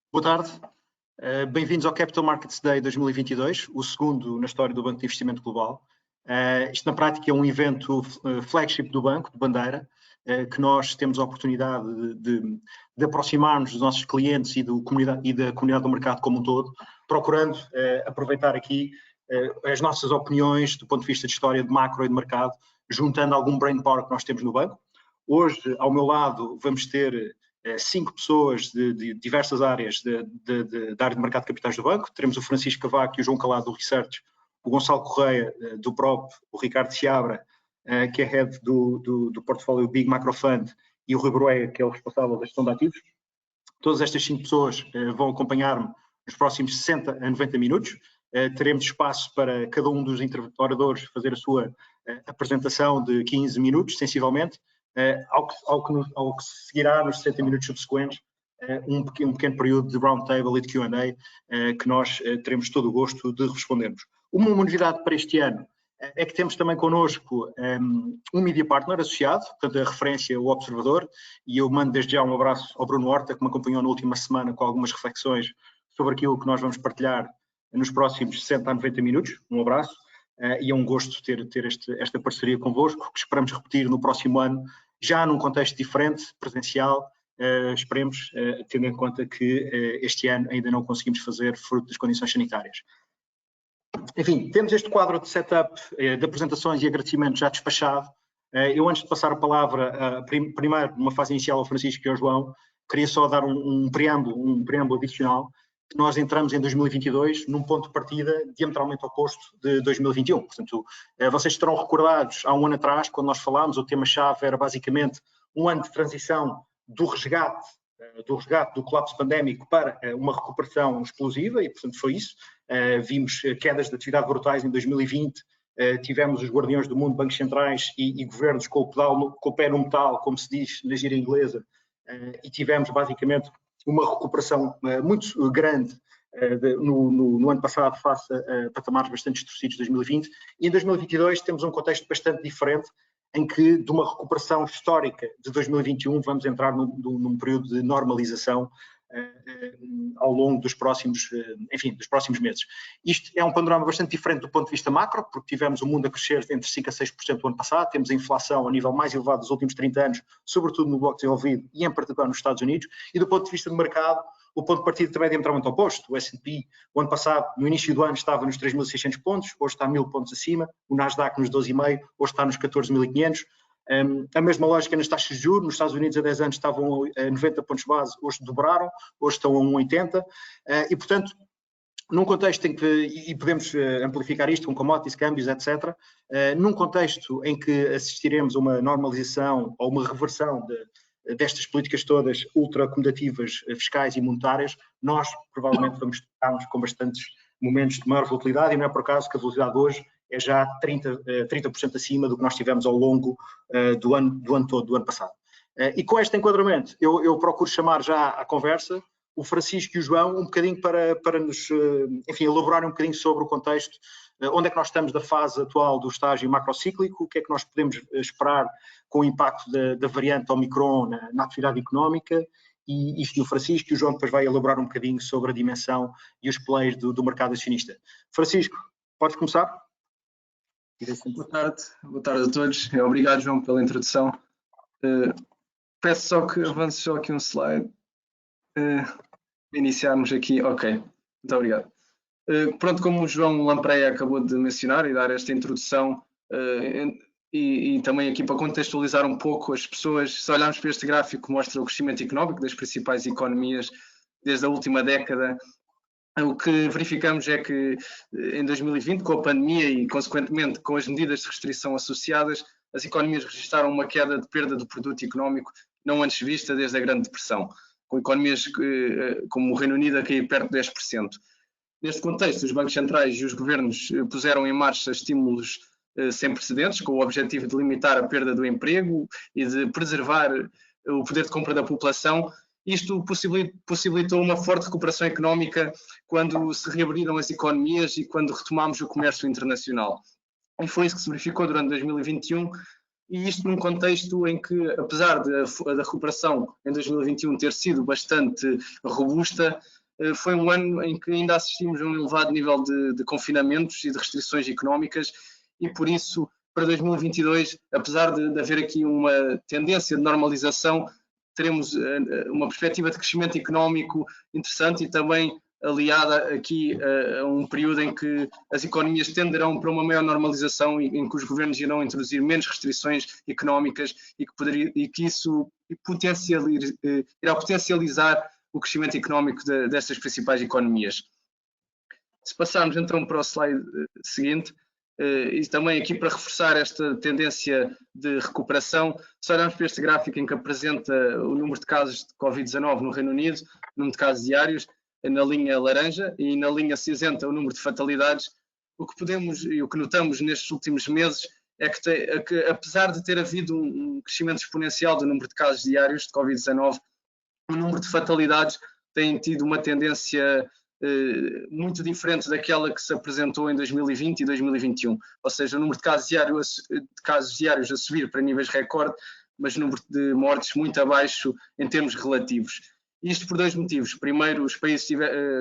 Boa tarde, bem-vindos ao Capital Markets Day 2022, o segundo na história do Banco de Investimento Global. Isto na prática é um evento flagship do Banco, de Bandeira, que nós temos a oportunidade de aproximarmos dos nossos clientes e da comunidade do mercado como um todo, procurando aproveitar aqui as nossas opiniões do ponto de vista de história de macro e de mercado, juntando algum brain power que nós temos no banco. Hoje, ao meu lado, vamos ter 5 pessoas de diversas áreas da área de mercado de capitais do banco. Teremos o Francisco Cavaco e o João Calado do Research, o Gonçalo Correia do Prop, o Ricardo Seabra, que é head do portfólio Big Macro Fund, e o Rui Broega, que é o responsável da gestão de ativos. Todas estas 5 pessoas vão acompanhar-me nos próximos 60 a 90 minutos. Teremos espaço para cada um dos oradores fazer a sua apresentação de 15 minutos, sensivelmente, ao que seguirá nos 60 minutos subsequentes, um pequeno período de roundtable e de Q&A que nós teremos todo o gosto de respondermos. Uma novidade para este ano é que temos também connosco um media partner associado, portanto a referência, o Observador, e eu mando desde já um abraço ao Bruno Horta, que me acompanhou na última semana com algumas reflexões sobre aquilo que nós vamos partilhar nos próximos 60 a 90 minutos. Um abraço e é um gosto ter esta parceria convosco, que esperamos repetir no próximo ano, já num contexto diferente, presencial, esperemos, tendo em conta que este ano ainda não conseguimos fazer fruto das condições sanitárias. Enfim, temos este quadro de setup de apresentações e agradecimentos já despachado. Eu, antes de passar a palavra, primeiro, numa fase inicial, ao Francisco e ao João, queria só dar um preâmbulo adicional, que nós entramos em 2022 num ponto de partida diametralmente oposto de 2021. Portanto, vocês estarão recordados, há um ano atrás, quando nós falámos, o tema-chave era basicamente um ano de transição do resgate do colapso pandémico para uma recuperação explosiva, e portanto foi isso. Vimos quedas de atividade brutais em 2020, tivemos os guardiões do mundo, bancos centrais e governos com o pé no metal, como se diz na gíria inglesa, e tivemos basicamente uma recuperação muito grande no ano passado face a patamares bastante distorcidos de 2020, e em 2022 temos um contexto bastante diferente, em que de uma recuperação histórica de 2021 vamos entrar num período de normalização ao longo dos próximos meses. Isto é um panorama bastante diferente do ponto de vista macro, porque tivemos o mundo a crescer entre 5% a 6% do ano passado, temos a inflação a nível mais elevado dos últimos 30 anos, sobretudo no bloco desenvolvido e em particular nos Estados Unidos, e do ponto de vista de mercado, o ponto de partida também é diametralmente oposto. O S&P, o ano passado, no início do ano, estava nos 3.600 pontos, hoje está 1.000 pontos acima, o Nasdaq nos 12,5, hoje está nos 14.500. A mesma lógica nas taxas de juros, nos Estados Unidos há 10 anos estavam a 90 pontos base, hoje dobraram, hoje estão a 1,80, e portanto, num contexto em que, e podemos amplificar isto com commodities, câmbios, etc., num contexto em que assistiremos a uma normalização ou uma reversão destas políticas todas ultra-acomodativas fiscais e monetárias, nós provavelmente vamos estar com bastantes momentos de maior volatilidade, e não é por acaso que a velocidade hoje é já 30% acima do que nós tivemos ao longo do ano todo, do ano passado. E com este enquadramento, eu procuro chamar já à conversa o Francisco e o João um bocadinho para nos, enfim, elaborarem um bocadinho sobre o contexto, onde é que nós estamos da fase atual do estágio macrocíclico, o que é que nós podemos esperar com o impacto da variante Omicron na atividade económica, e isto o Francisco, e o João depois vai elaborar um bocadinho sobre a dimensão e os plays do mercado acionista. Francisco, podes começar? Boa tarde a todos. Obrigado, João, pela introdução. Peço só que avance só aqui um slide. Iniciarmos aqui, ok. Muito obrigado. Pronto, como o João Lampreia acabou de mencionar e dar esta introdução, e também aqui para contextualizar um pouco as pessoas, se olharmos para este gráfico que mostra o crescimento económico das principais economias desde a última década, o que verificamos é que em 2020, com a pandemia e consequentemente com as medidas de restrição associadas, as economias registraram uma queda de perda do produto económico não antes vista desde a Grande Depressão, com economias como o Reino Unido a cair perto de 10%. Neste contexto, os bancos centrais e os governos puseram em marcha estímulos sem precedentes, com o objetivo de limitar a perda do emprego e de preservar o poder de compra da população. Isto possibilitou uma forte recuperação económica quando se reabriram as economias e quando retomámos o comércio internacional. E foi isso que se verificou durante 2021, e isto num contexto em que, apesar da recuperação em 2021 ter sido bastante robusta, foi um ano em que ainda assistimos a um elevado nível de confinamentos e de restrições económicas, e por isso, para 2022, apesar de haver aqui uma tendência de normalização, teremos uma perspectiva de crescimento económico interessante e também aliada aqui a um período em que as economias tenderão para uma maior normalização e em que os governos irão introduzir menos restrições económicas e que isso irá potencializar o crescimento económico destas principais economias. Se passarmos então para o slide seguinte, e também aqui para reforçar esta tendência de recuperação, se olharmos para este gráfico em que apresenta o número de casos de Covid-19 no Reino Unido, o número de casos diários, na linha laranja, e na linha cinzenta o número de fatalidades, o que podemos e o que notamos nestes últimos meses é que apesar de ter havido um crescimento exponencial do número de casos diários de Covid-19, o número de fatalidades tem tido uma tendência muito diferente daquela que se apresentou em 2020 e 2021, ou seja, o número de casos diários a subir para níveis recorde, mas o número de mortes muito abaixo em termos relativos. Isto por dois motivos. Primeiro, os países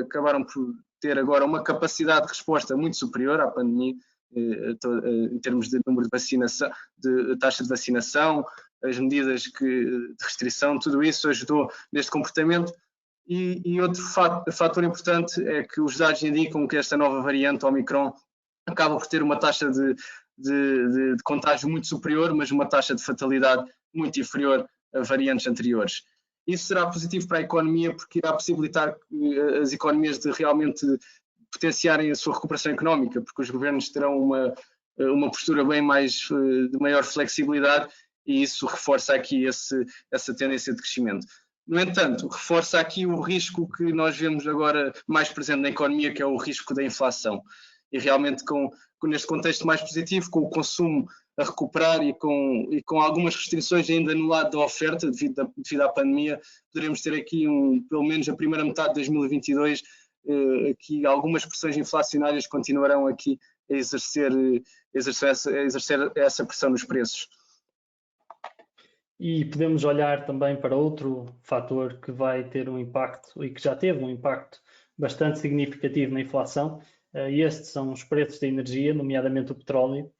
acabaram por ter agora uma capacidade de resposta muito superior à pandemia, em termos de número de vacinação, de taxa de vacinação, as medidas de restrição, tudo isso ajudou neste comportamento. E outro fator importante é que os dados indicam que esta nova variante Omicron acaba por ter uma taxa de contágio muito superior, mas uma taxa de fatalidade muito inferior a variantes anteriores. Isso será positivo para a economia porque irá possibilitar as economias de realmente potenciarem a sua recuperação económica, porque os governos terão uma postura bem mais de maior flexibilidade e isso reforça aqui essa tendência de crescimento. No entanto, reforça aqui o risco que nós vemos agora mais presente na economia, que é o risco da inflação. E realmente, neste contexto mais positivo, com o consumo a recuperar e com algumas restrições ainda no lado da oferta devido à pandemia, poderemos ter aqui, pelo menos a primeira metade de 2022, aqui algumas pressões inflacionárias continuarão aqui a exercer essa pressão nos preços. E podemos olhar também para outro fator que vai ter um impacto e que já teve um impacto bastante significativo na inflação. Estes são os preços da energia, nomeadamente o petróleo.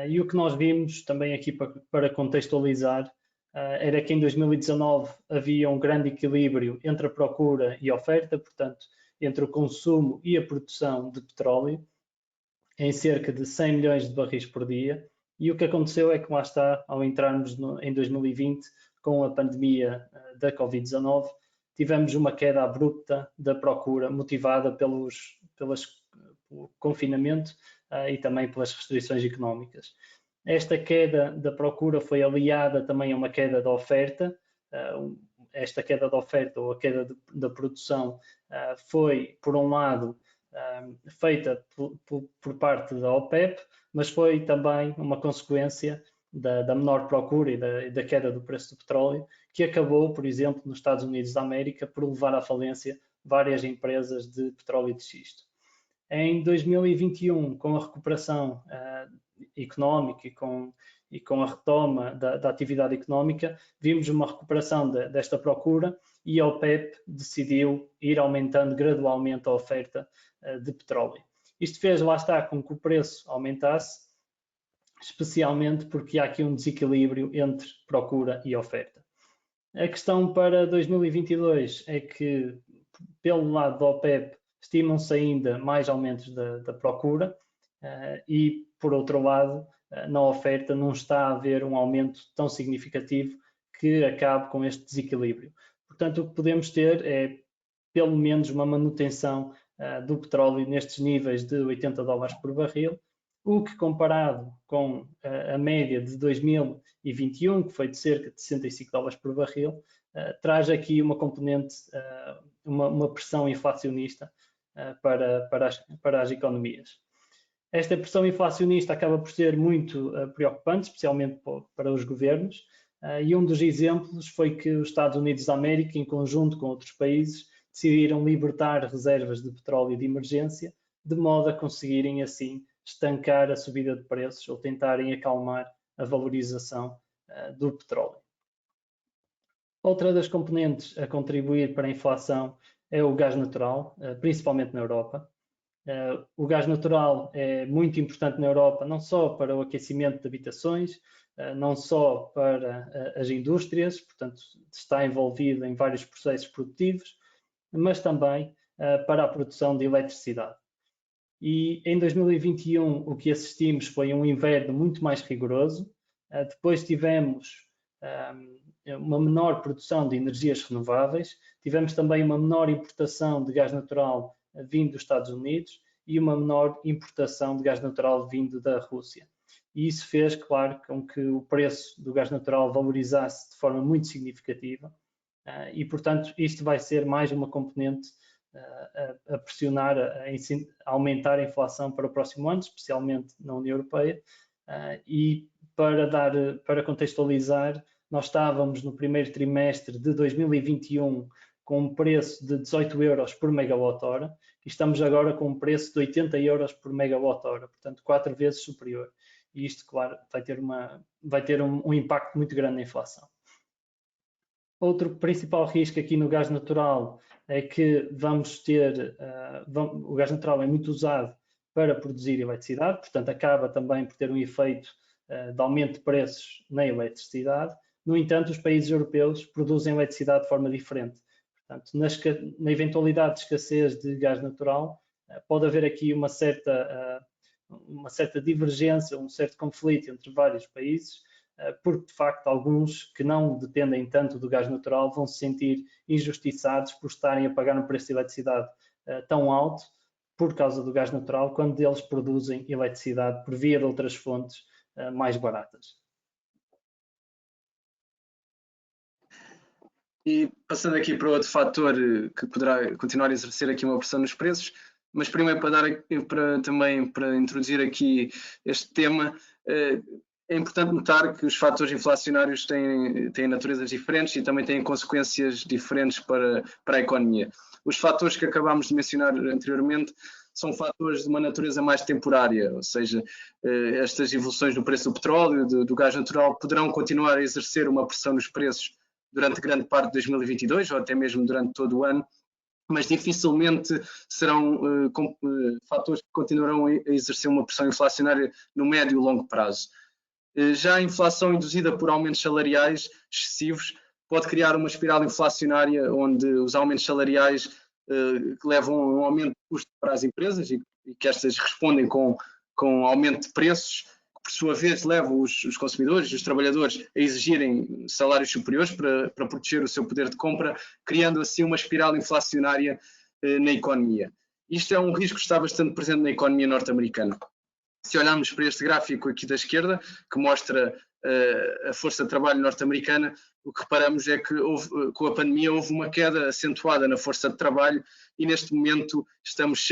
E o que nós vimos também aqui para contextualizar era que em 2019 havia um grande equilíbrio entre a procura e a oferta, portanto, entre o consumo e a produção de petróleo, em cerca de 100 milhões de barris por dia. E o que aconteceu é que lá está, ao entrarmos em 2020, com a pandemia da Covid-19, tivemos uma queda abrupta da procura, motivada pelo confinamento e também pelas restrições económicas. Esta queda da procura foi aliada também a uma queda da oferta. Esta queda da oferta ou a queda da produção foi, por um lado, feita por parte da OPEP, mas foi também uma consequência da menor procura e da queda do preço do petróleo, que acabou, por exemplo, nos Estados Unidos da América, por levar à falência várias empresas de petróleo e de xisto. Em 2021, com a recuperação económica e com a retoma da atividade económica, vimos uma recuperação desta procura e a OPEP decidiu ir aumentando gradualmente a oferta de petróleo. Isto fez, lá está, com que o preço aumentasse, especialmente porque há aqui um desequilíbrio entre procura e oferta. A questão para 2022 é que, pelo lado da OPEP, estimam-se ainda mais aumentos da procura e, por outro lado, na oferta não está a haver um aumento tão significativo que acabe com este desequilíbrio. Portanto, o que podemos ter é, pelo menos, uma manutenção do petróleo nestes níveis de 80 dólares por barril, o que, comparado com a média de 2021, que foi de cerca de 65 dólares por barril, traz aqui uma componente, uma pressão inflacionista para as economias. Esta pressão inflacionista acaba por ser muito preocupante, especialmente para os governos, e um dos exemplos foi que os Estados Unidos da América, em conjunto com outros países, decidiram libertar reservas de petróleo de emergência, de modo a conseguirem, assim, estancar a subida de preços ou tentarem acalmar a valorização do petróleo. Outra das componentes a contribuir para a inflação é o gás natural, principalmente na Europa. O gás natural é muito importante na Europa, não só para o aquecimento de habitações, não só para as indústrias, portanto está envolvido em vários processos produtivos, mas também para a produção de eletricidade. E em 2021 o que assistimos foi um inverno muito mais rigoroso. Depois tivemos uma menor produção de energias renováveis, tivemos também uma menor importação de gás natural vindo dos Estados Unidos e uma menor importação de gás natural vindo da Rússia. E isso fez, claro, com que o preço do gás natural valorizasse de forma muito significativa e, portanto, isto vai ser mais uma componente a pressionar, a aumentar a inflação para o próximo ano, especialmente na União Europeia. E para contextualizar, nós estávamos no primeiro trimestre de 2021 com um preço de 18 euros por megawatt-hora e estamos agora com um preço de 80 euros por megawatt-hora, portanto 4 vezes superior. E isto, claro, vai ter um impacto muito grande na inflação. Outro principal risco aqui no gás natural é que o gás natural é muito usado para produzir eletricidade, portanto acaba também por ter um efeito de aumento de preços na eletricidade. No entanto, os países europeus produzem eletricidade de forma diferente. Portanto, na eventualidade de escassez de gás natural, pode haver aqui uma certa divergência, um certo conflito entre vários países, porque de facto alguns que não dependem tanto do gás natural vão se sentir injustiçados por estarem a pagar um preço de eletricidade tão alto por causa do gás natural, quando eles produzem eletricidade por via de outras fontes mais baratas. E passando aqui para outro fator que poderá continuar a exercer aqui uma pressão nos preços, mas primeiro para introduzir aqui este tema, é importante notar que os fatores inflacionários têm naturezas diferentes e também têm consequências diferentes para a economia. Os fatores que acabámos de mencionar anteriormente são fatores de uma natureza mais temporária, ou seja, estas evoluções no preço do petróleo, do gás natural, poderão continuar a exercer uma pressão nos preços durante grande parte de 2022 ou até mesmo durante todo o ano, mas dificilmente serão fatores que continuarão a exercer uma pressão inflacionária no médio e longo prazo. Já a inflação induzida por aumentos salariais excessivos pode criar uma espiral inflacionária onde os aumentos salariais levam a um aumento de custo para as empresas e que estas respondem com aumento de preços, que por sua vez levam os consumidores e os trabalhadores a exigirem salários superiores para proteger o seu poder de compra, criando assim uma espiral inflacionária na economia. Isto é um risco que está bastante presente na economia norte-americana. Se olharmos para este gráfico aqui da esquerda, que mostra a força de trabalho norte-americana, o que reparamos é que com a pandemia houve uma queda acentuada na força de trabalho e neste momento estamos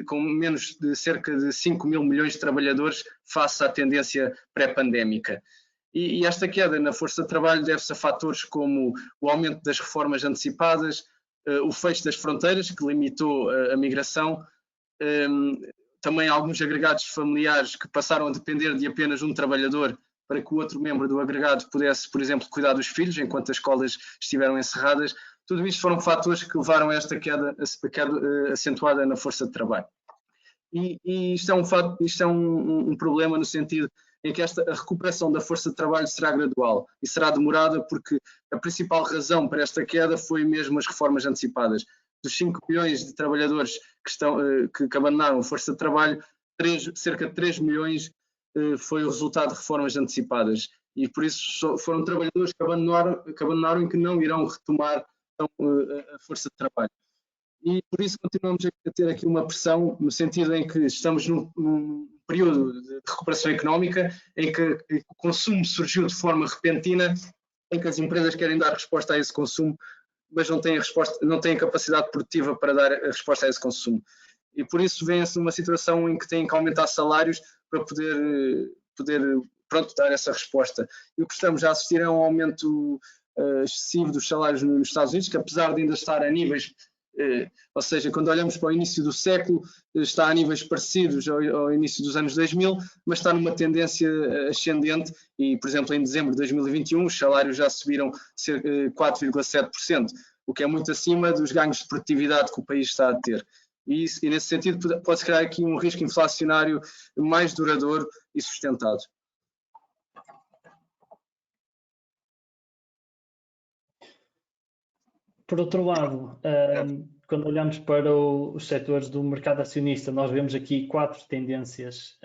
com menos de cerca de 5 mil milhões de trabalhadores face à tendência pré-pandémica. E esta queda na força de trabalho deve-se a fatores como o aumento das reformas antecipadas, o fecho das fronteiras, que limitou a migração, também alguns agregados familiares que passaram a depender de apenas um trabalhador para que o outro membro do agregado pudesse, por exemplo, cuidar dos filhos enquanto as escolas estiveram encerradas. Tudo isto foram fatores que levaram a esta queda acentuada na força de trabalho. E isto é um problema no sentido em que a recuperação da força de trabalho será gradual e será demorada porque a principal razão para esta queda foi mesmo as reformas antecipadas. Dos 5 milhões de trabalhadores que abandonaram a força de trabalho, cerca de 3 milhões foi o resultado de reformas antecipadas e por isso foram trabalhadores que abandonaram e que não irão retomar a força de trabalho. E por isso continuamos a ter aqui uma pressão no sentido em que estamos num período de recuperação económica em que o consumo surgiu de forma repentina, em que as empresas querem dar resposta a esse consumo, mas não têm capacidade produtiva para dar a resposta a esse consumo. E por isso vem-se numa situação em que têm que aumentar salários para poder dar essa resposta. E o que estamos a assistir é um aumento excessivo dos salários nos Estados Unidos, que apesar de ainda estar a níveis, ou seja, quando olhamos para o início do século, está a níveis parecidos ao início dos anos 2000, mas está numa tendência ascendente e, por exemplo, em dezembro de 2021 os salários já subiram 4,7%. o que é muito acima dos ganhos de produtividade que o país está a ter. E nesse sentido pode-se criar aqui um risco inflacionário mais duradouro e sustentado. Por outro lado, quando olhamos para os setores do mercado acionista, nós vemos aqui 4 tendências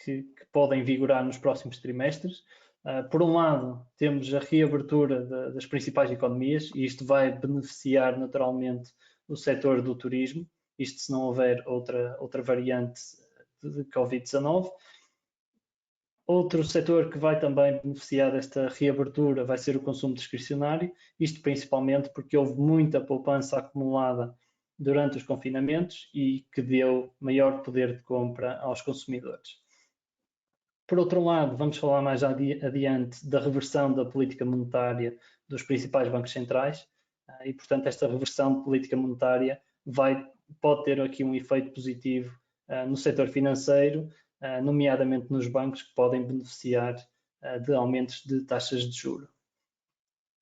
que podem vigorar nos próximos trimestres. Por um lado, temos a reabertura das principais economias e isto vai beneficiar naturalmente o setor do turismo, isto se não houver outra variante de Covid-19. Outro setor que vai também beneficiar desta reabertura vai ser o consumo discricionário, isto principalmente porque houve muita poupança acumulada durante os confinamentos e que deu maior poder de compra aos consumidores. Por outro lado, vamos falar mais adiante da reversão da política monetária dos principais bancos centrais e, portanto, esta reversão de política monetária pode ter aqui um efeito positivo no setor financeiro, nomeadamente nos bancos que podem beneficiar de aumentos de taxas de juros.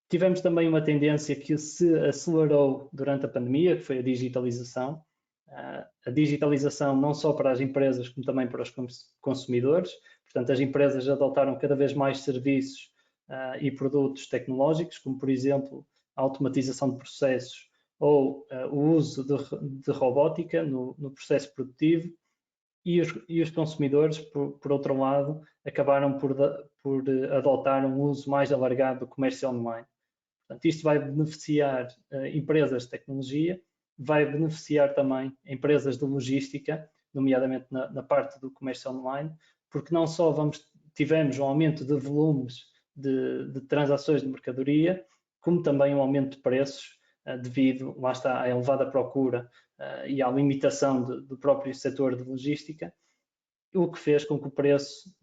Tivemos também uma tendência que se acelerou durante a pandemia, que foi a digitalização. A digitalização não só para as empresas, como também para os consumidores. Portanto, as empresas adotaram cada vez mais serviços e produtos tecnológicos, como, por exemplo, a automatização de processos ou o uso de robótica no processo produtivo. E os consumidores, por outro lado, acabaram por adotar um uso mais alargado do comércio online. Portanto, isto vai beneficiar empresas de tecnologia, vai beneficiar também empresas de logística, nomeadamente na parte do comércio online, porque não só tivemos um aumento de volumes de transações de mercadoria, como também um aumento de preços devido, lá está, à elevada procura e à limitação do próprio setor de logística, o que fez com que o preço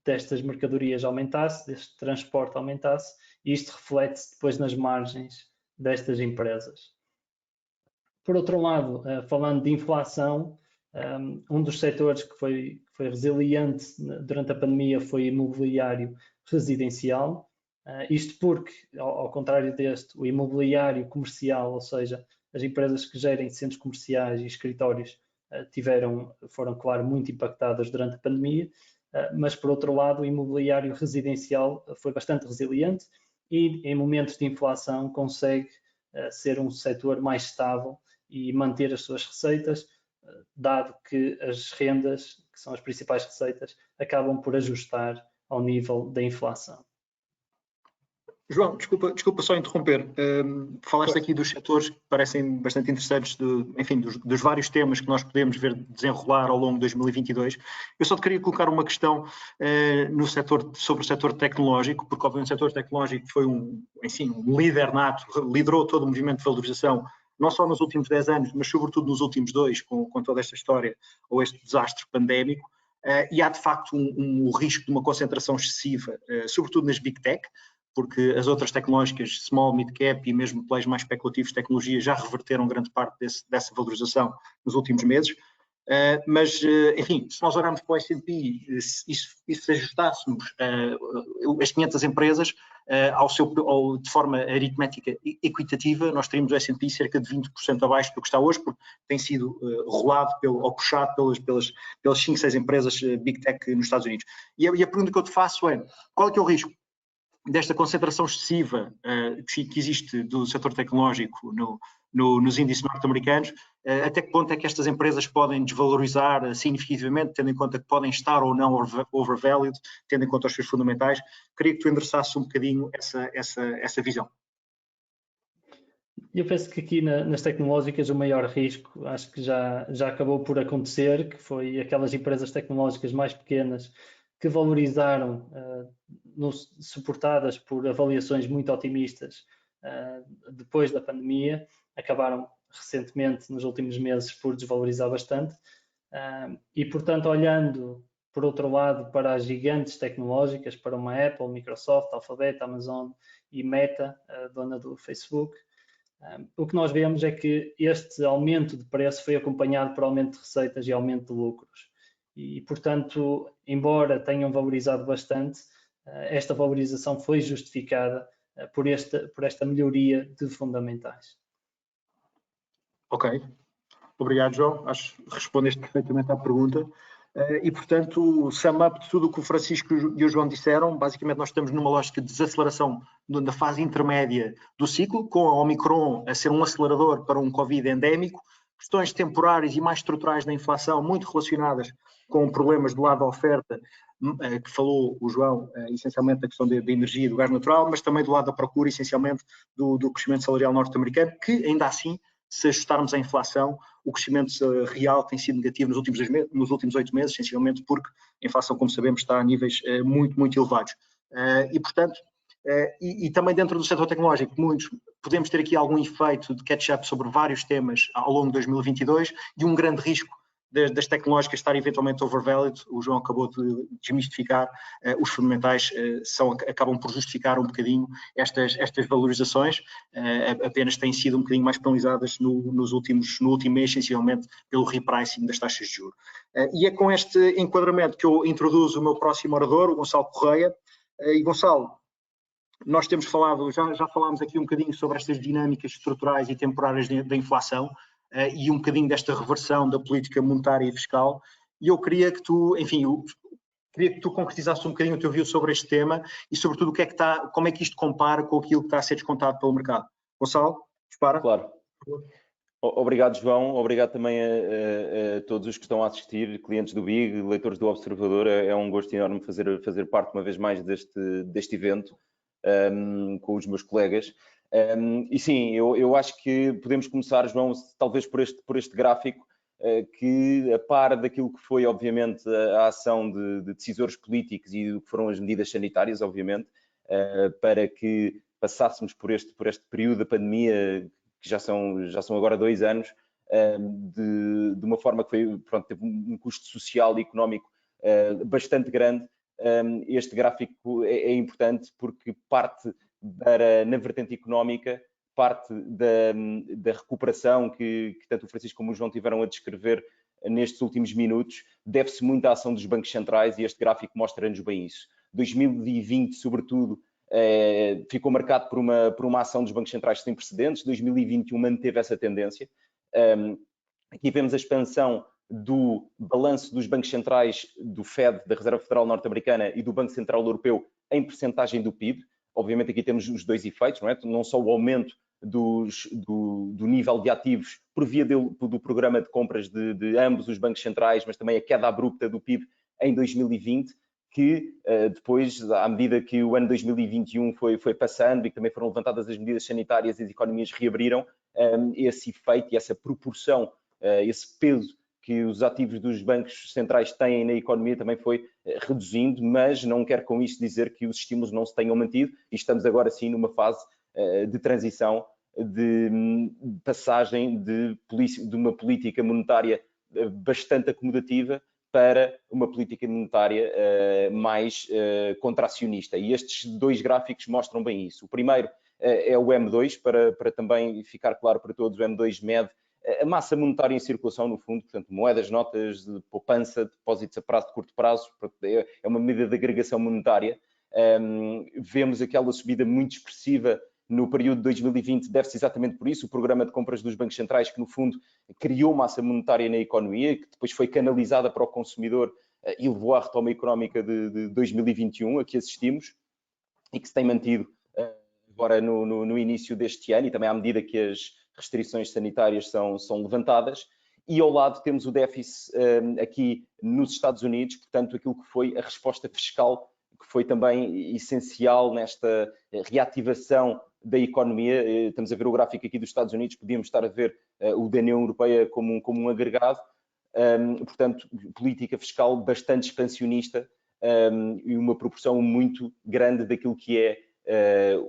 destas mercadorias aumentasse, deste transporte aumentasse, e isto reflete-se depois nas margens destas empresas. Por outro lado, falando de inflação, um dos setores que foi resiliente durante a pandemia foi o imobiliário residencial, isto porque, ao contrário deste, o imobiliário comercial, ou seja, as empresas que gerem centros comerciais e escritórios foram, claro, muito impactadas durante a pandemia, mas, por outro lado, o imobiliário residencial foi bastante resiliente e, em momentos de inflação, consegue ser um setor mais estável e manter as suas receitas, dado que as rendas, que são as principais receitas, acabam por ajustar ao nível da inflação. João, desculpa só interromper. Falaste aqui dos setores que parecem bastante interessantes, enfim, dos vários temas que nós podemos ver desenrolar ao longo de 2022. Eu só te queria colocar uma questão sobre o setor tecnológico, porque obviamente o setor tecnológico foi um líder nato, liderou todo o movimento de valorização, não só nos últimos 10 anos, mas sobretudo nos últimos 2, com toda esta história ou este desastre pandémico. E há de facto um risco de uma concentração excessiva, sobretudo nas Big Tech, porque as outras tecnológicas, small, mid cap e mesmo players mais especulativos de tecnologia já reverteram grande parte dessa valorização nos últimos meses. Mas, enfim, se nós olharmos para o S&P, e se ajustássemos as 500 empresas de forma aritmética equitativa, nós teríamos o S&P cerca de 20% abaixo do que está hoje, porque tem sido rolado ou puxado pelas 5, 6 empresas Big Tech nos Estados Unidos. E a pergunta que eu te faço é, qual é que é o risco desta concentração excessiva que existe do setor tecnológico nos índices norte-americanos? Até que ponto é que estas empresas podem desvalorizar significativamente, tendo em conta que podem estar ou não overvalued, tendo em conta os seus fundamentais? Queria que tu endereçasses um bocadinho essa visão. Eu penso que aqui nas tecnológicas o maior risco, acho que já acabou por acontecer, que foi aquelas empresas tecnológicas mais pequenas que valorizaram, suportadas por avaliações muito otimistas depois da pandemia, acabaram recentemente, nos últimos meses, por desvalorizar bastante. E, portanto, olhando, por outro lado, para as gigantes tecnológicas, para uma Apple, Microsoft, Alphabet, Amazon e Meta, a dona do Facebook, o que nós vemos é que este aumento de preço foi acompanhado por aumento de receitas e aumento de lucros. E, portanto, embora tenham valorizado bastante, esta valorização foi justificada por esta melhoria de fundamentais. Ok. Obrigado, João. Acho que respondeste perfeitamente à pergunta. E, portanto, sum up de tudo o que o Francisco e o João disseram, basicamente nós estamos numa lógica de desaceleração na fase intermédia do ciclo, com a Omicron a ser um acelerador para um Covid endémico, questões temporárias e mais estruturais da inflação, muito relacionadas com problemas do lado da oferta, que falou o João, essencialmente da questão da energia e do gás natural, mas também do lado da procura, essencialmente do crescimento salarial norte-americano, que ainda assim, se ajustarmos à inflação, o crescimento real tem sido negativo nos últimos 8 meses, essencialmente porque a inflação, como sabemos, está a níveis muito, muito elevados. E, portanto, e também dentro do setor tecnológico, podemos ter aqui algum efeito de catch-up sobre vários temas ao longo de 2022 e um grande risco das tecnológicas estar eventualmente overvalued. O João acabou de desmistificar, os fundamentais acabam por justificar um bocadinho estas valorizações, apenas têm sido um bocadinho mais penalizadas no último mês, essencialmente pelo repricing das taxas de juros. E é com este enquadramento que eu introduzo o meu próximo orador, o Gonçalo Correia. E Gonçalo, nós temos falado, já falámos aqui um bocadinho sobre estas dinâmicas estruturais e temporárias da inflação, e um bocadinho desta reversão da política monetária e fiscal, e eu queria que tu, concretizasses um bocadinho o teu view sobre este tema e, sobretudo, como é que isto compara com aquilo que está a ser descontado pelo mercado. Gonçalo, dispara. Claro. Obrigado, João. Obrigado também a todos os que estão a assistir, clientes do BIG, leitores do Observador. É um gosto enorme fazer parte, uma vez mais, deste evento com os meus colegas. E sim, eu acho que podemos começar, João, talvez por este gráfico, que a par daquilo que foi, obviamente, a ação de decisores políticos e do que foram as medidas sanitárias, obviamente, para que passássemos por este período da pandemia, que já são agora 2 anos, de uma forma que teve um custo social e económico bastante grande. Este gráfico é importante porque parte na vertente económica, parte da recuperação que tanto o Francisco como o João tiveram a descrever nestes últimos minutos, deve-se muito à ação dos bancos centrais, e este gráfico mostra-nos bem isso. 2020, sobretudo, ficou marcado por uma ação dos bancos centrais sem precedentes. 2021 manteve essa tendência. Aqui vemos a expansão do balanço dos bancos centrais, do Fed, da Reserva Federal Norte-Americana, e do Banco Central Europeu em percentagem do PIB. Obviamente aqui temos os dois efeitos, não é? Não só o aumento do nível de ativos por via do programa de compras de ambos os bancos centrais, mas também a queda abrupta do PIB em 2020, que depois, à medida que o ano 2021 foi passando e que também foram levantadas as medidas sanitárias e as economias reabriram, esse efeito e essa proporção, esse peso que os ativos dos bancos centrais têm na economia também foi reduzindo, mas não quer com isto dizer que os estímulos não se tenham mantido, e estamos agora sim numa fase de transição, de passagem de uma política monetária bastante acomodativa para uma política monetária mais contracionista. E estes dois gráficos mostram bem isso. O primeiro é o M2, para também ficar claro para todos. O M2 mede a massa monetária em circulação, no fundo, portanto, moedas, notas de poupança, depósitos a prazo de curto prazo, é uma medida de agregação monetária. Vemos aquela subida muito expressiva no período de 2020, deve-se exatamente por isso, o programa de compras dos bancos centrais, que no fundo criou massa monetária na economia, que depois foi canalizada para o consumidor e levou à retoma económica de 2021, a que assistimos, e que se tem mantido agora no início deste ano, e também à medida que as restrições sanitárias são levantadas. E ao lado temos o déficit aqui nos Estados Unidos, portanto, aquilo que foi a resposta fiscal, que foi também essencial nesta reativação da economia. Estamos a ver o gráfico aqui dos Estados Unidos, podíamos estar a ver o da União Europeia como um agregado. Portanto, política fiscal bastante expansionista e uma proporção muito grande daquilo que é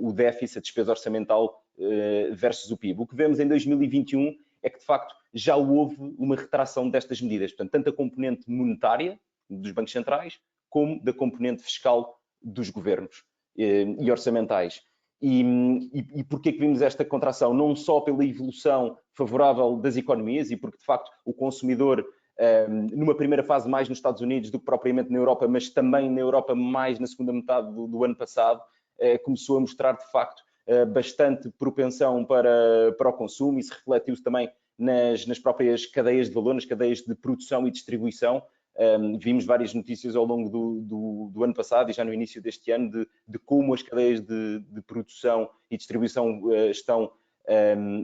o déficit, a despesa orçamental versus o PIB. O que vemos em 2021 é que, de facto, já houve uma retração destas medidas. Portanto, tanto a componente monetária dos bancos centrais, como da componente fiscal dos governos e orçamentais. E porquê que vimos esta contração? Não só pela evolução favorável das economias e porque, de facto, o consumidor, numa primeira fase mais nos Estados Unidos do que propriamente na Europa, mas também na Europa mais na segunda metade do ano passado, começou a mostrar, de facto, bastante propensão para o consumo. Isso refletiu-se também nas próprias cadeias de valor, nas cadeias de produção e distribuição. Vimos várias notícias ao longo do ano passado e já no início deste ano de como as cadeias de produção e distribuição estão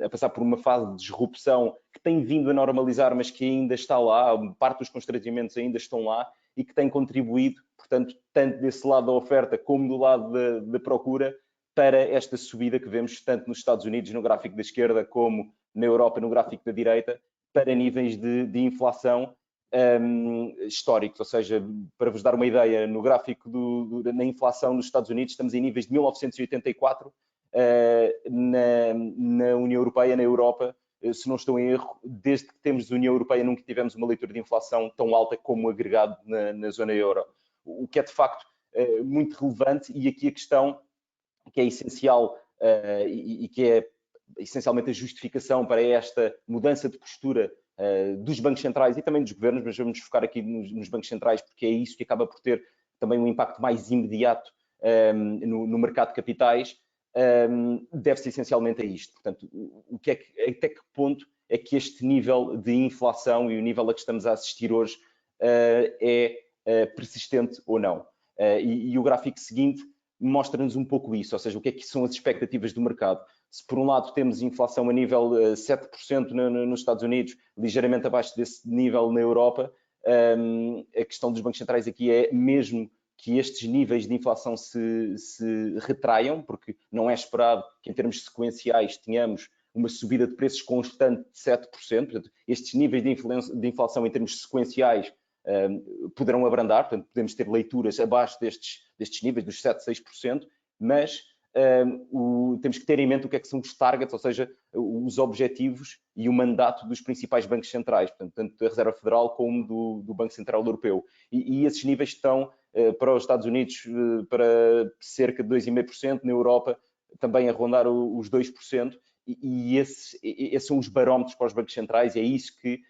a passar por uma fase de disrupção que tem vindo a normalizar, mas que ainda está lá, parte dos constrangimentos ainda estão lá e que tem contribuído, portanto, tanto desse lado da oferta como do lado da procura, para esta subida que vemos tanto nos Estados Unidos, no gráfico da esquerda, como na Europa, no gráfico da direita, para níveis de inflação históricos. Ou seja, para vos dar uma ideia, no gráfico na inflação nos Estados Unidos, estamos em níveis de 1984, na União Europeia, na Europa, se não estou em erro, desde que temos a União Europeia nunca tivemos uma leitura de inflação tão alta como agregado na zona euro, o que é de facto muito relevante. E aqui a questão que é essencial e que é essencialmente a justificação para esta mudança de postura dos bancos centrais e também dos governos, mas vamos focar aqui nos bancos centrais porque é isso que acaba por ter também um impacto mais imediato no mercado de capitais, deve-se essencialmente a isto. Portanto, até que ponto é que este nível de inflação e o nível a que estamos a assistir hoje é persistente ou não? E o gráfico seguinte mostra-nos um pouco isso, ou seja, o que é que são as expectativas do mercado. Se por um lado temos inflação a nível 7% nos Estados Unidos, ligeiramente abaixo desse nível na Europa, a questão dos bancos centrais aqui é mesmo que estes níveis de inflação se retraiam, porque não é esperado que em termos sequenciais tenhamos uma subida de preços constante de 7%. Portanto, estes níveis de inflação em termos sequenciais poderão abrandar, portanto, podemos ter leituras abaixo destes níveis, dos 7%, 6%, mas temos que ter em mente o que é que são os targets, ou seja, os objetivos e o mandato dos principais bancos centrais, portanto, tanto da Reserva Federal como do Banco Central Europeu. E esses níveis estão para os Estados Unidos para cerca de 2,5%, na Europa também a rondar os 2%, e esses são os barómetros para os bancos centrais, e é isso que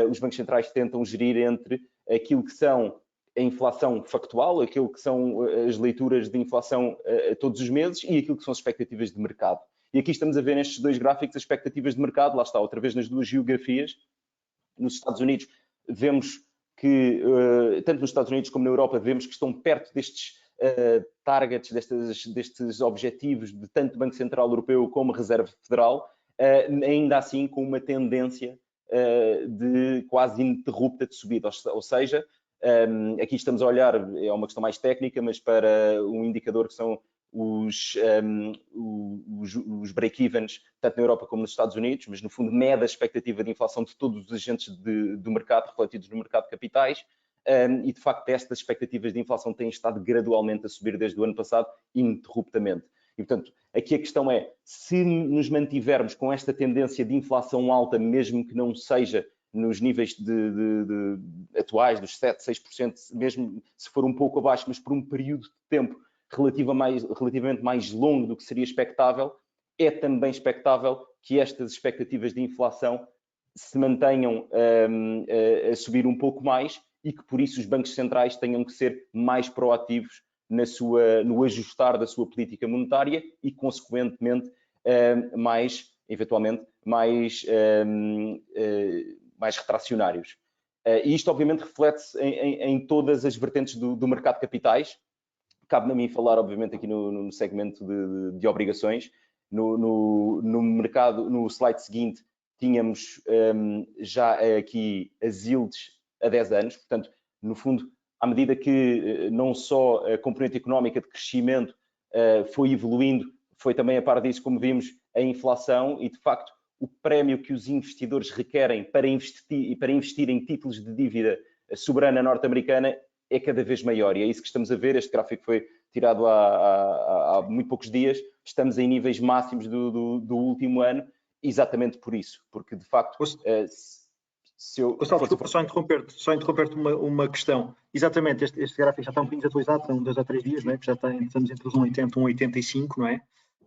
os bancos centrais tentam gerir entre aquilo que são a inflação factual, aquilo que são as leituras de inflação todos os meses e aquilo que são as expectativas de mercado. E aqui estamos a ver nestes dois gráficos as expectativas de mercado, lá está, outra vez nas duas geografias. Nos Estados Unidos vemos que, tanto nos Estados Unidos como na Europa, vemos que estão perto destes targets, destes objetivos de tanto Banco Central Europeu como Reserva Federal, ainda assim com uma tendência de quase ininterrupta de subida, ou seja, aqui estamos a olhar, é uma questão mais técnica, mas para um indicador que são os break-evens, tanto na Europa como nos Estados Unidos, mas no fundo mede a expectativa de inflação de todos os agentes do mercado, refletidos no mercado de capitais, e de facto estas expectativas de inflação têm estado gradualmente a subir desde o ano passado, ininterruptamente. E, portanto, aqui a questão é, se nos mantivermos com esta tendência de inflação alta, mesmo que não seja nos níveis atuais, dos 7%, 6%, mesmo se for um pouco abaixo, mas por um período de tempo relativamente mais longo do que seria expectável, é também expectável que estas expectativas de inflação se mantenham a subir um pouco mais e que, por isso, os bancos centrais tenham que ser mais proativos no ajustar da sua política monetária e, consequentemente, eventualmente, mais retracionários. E isto, obviamente, reflete-se em todas as vertentes do mercado de capitais. Cabe-me a mim falar, obviamente, aqui no segmento de obrigações. No mercado, no slide seguinte, tínhamos já aqui as yields a 10 anos. Portanto, no fundo, à medida que não só a componente económica de crescimento foi evoluindo, foi também a par disso, como vimos, a inflação e, de facto, o prémio que os investidores requerem para investir em títulos de dívida soberana norte-americana é cada vez maior. E é isso que estamos a ver. Este gráfico foi tirado há muito poucos dias. Estamos em níveis máximos do último ano, exatamente por isso. Porque, de facto... Desculpa, só interromper-te uma questão. Exatamente, este gráfico já está um bocadinho desatualizado, são 2 ou 3 dias, não é? Já estamos entre os 1,80 e 1,85, não é?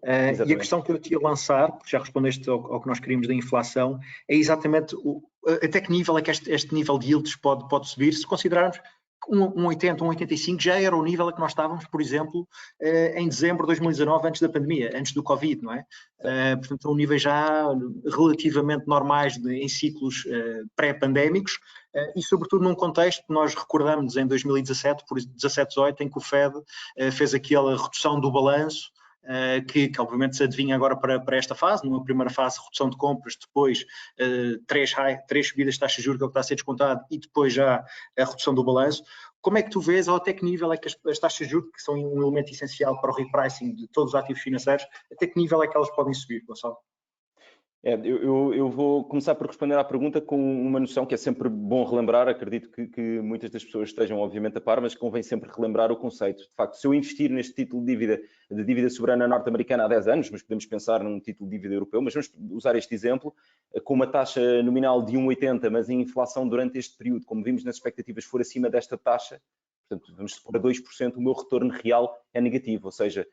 E a questão que eu te ia lançar, porque já respondeste ao que nós queríamos da inflação, é exatamente até que nível é que este nível de yields pode subir, se considerarmos 1,80, 1,85 já era o nível a que nós estávamos, por exemplo, em dezembro de 2019, antes da pandemia, antes do Covid, não é? Portanto, são níveis já relativamente normais em ciclos pré-pandémicos e, sobretudo, num contexto que nós recordamos em 2017, por 17-18, em que o Fed fez aquela redução do balanço, que obviamente se adivinha agora para esta fase, numa primeira fase redução de compras, depois três subidas de taxa de juros, que é o que está a ser descontado, e depois já a redução do balanço. Como é que tu vês, ou até que nível é que as taxas de juros, que são um elemento essencial para o repricing de todos os ativos financeiros, até que nível é que elas podem subir, Gonçalo? Eu vou começar por responder à pergunta com uma noção que é sempre bom relembrar. Acredito que muitas das pessoas estejam obviamente a par, mas convém sempre relembrar o conceito. De facto, se eu investir neste título de dívida soberana norte-americana há 10 anos, mas podemos pensar num título de dívida europeu, mas vamos usar este exemplo, com uma taxa nominal de 1,80, mas a inflação durante este período, como vimos nas expectativas, for acima desta taxa, portanto, vamos supor a 2%, o meu retorno real é negativo, ou seja,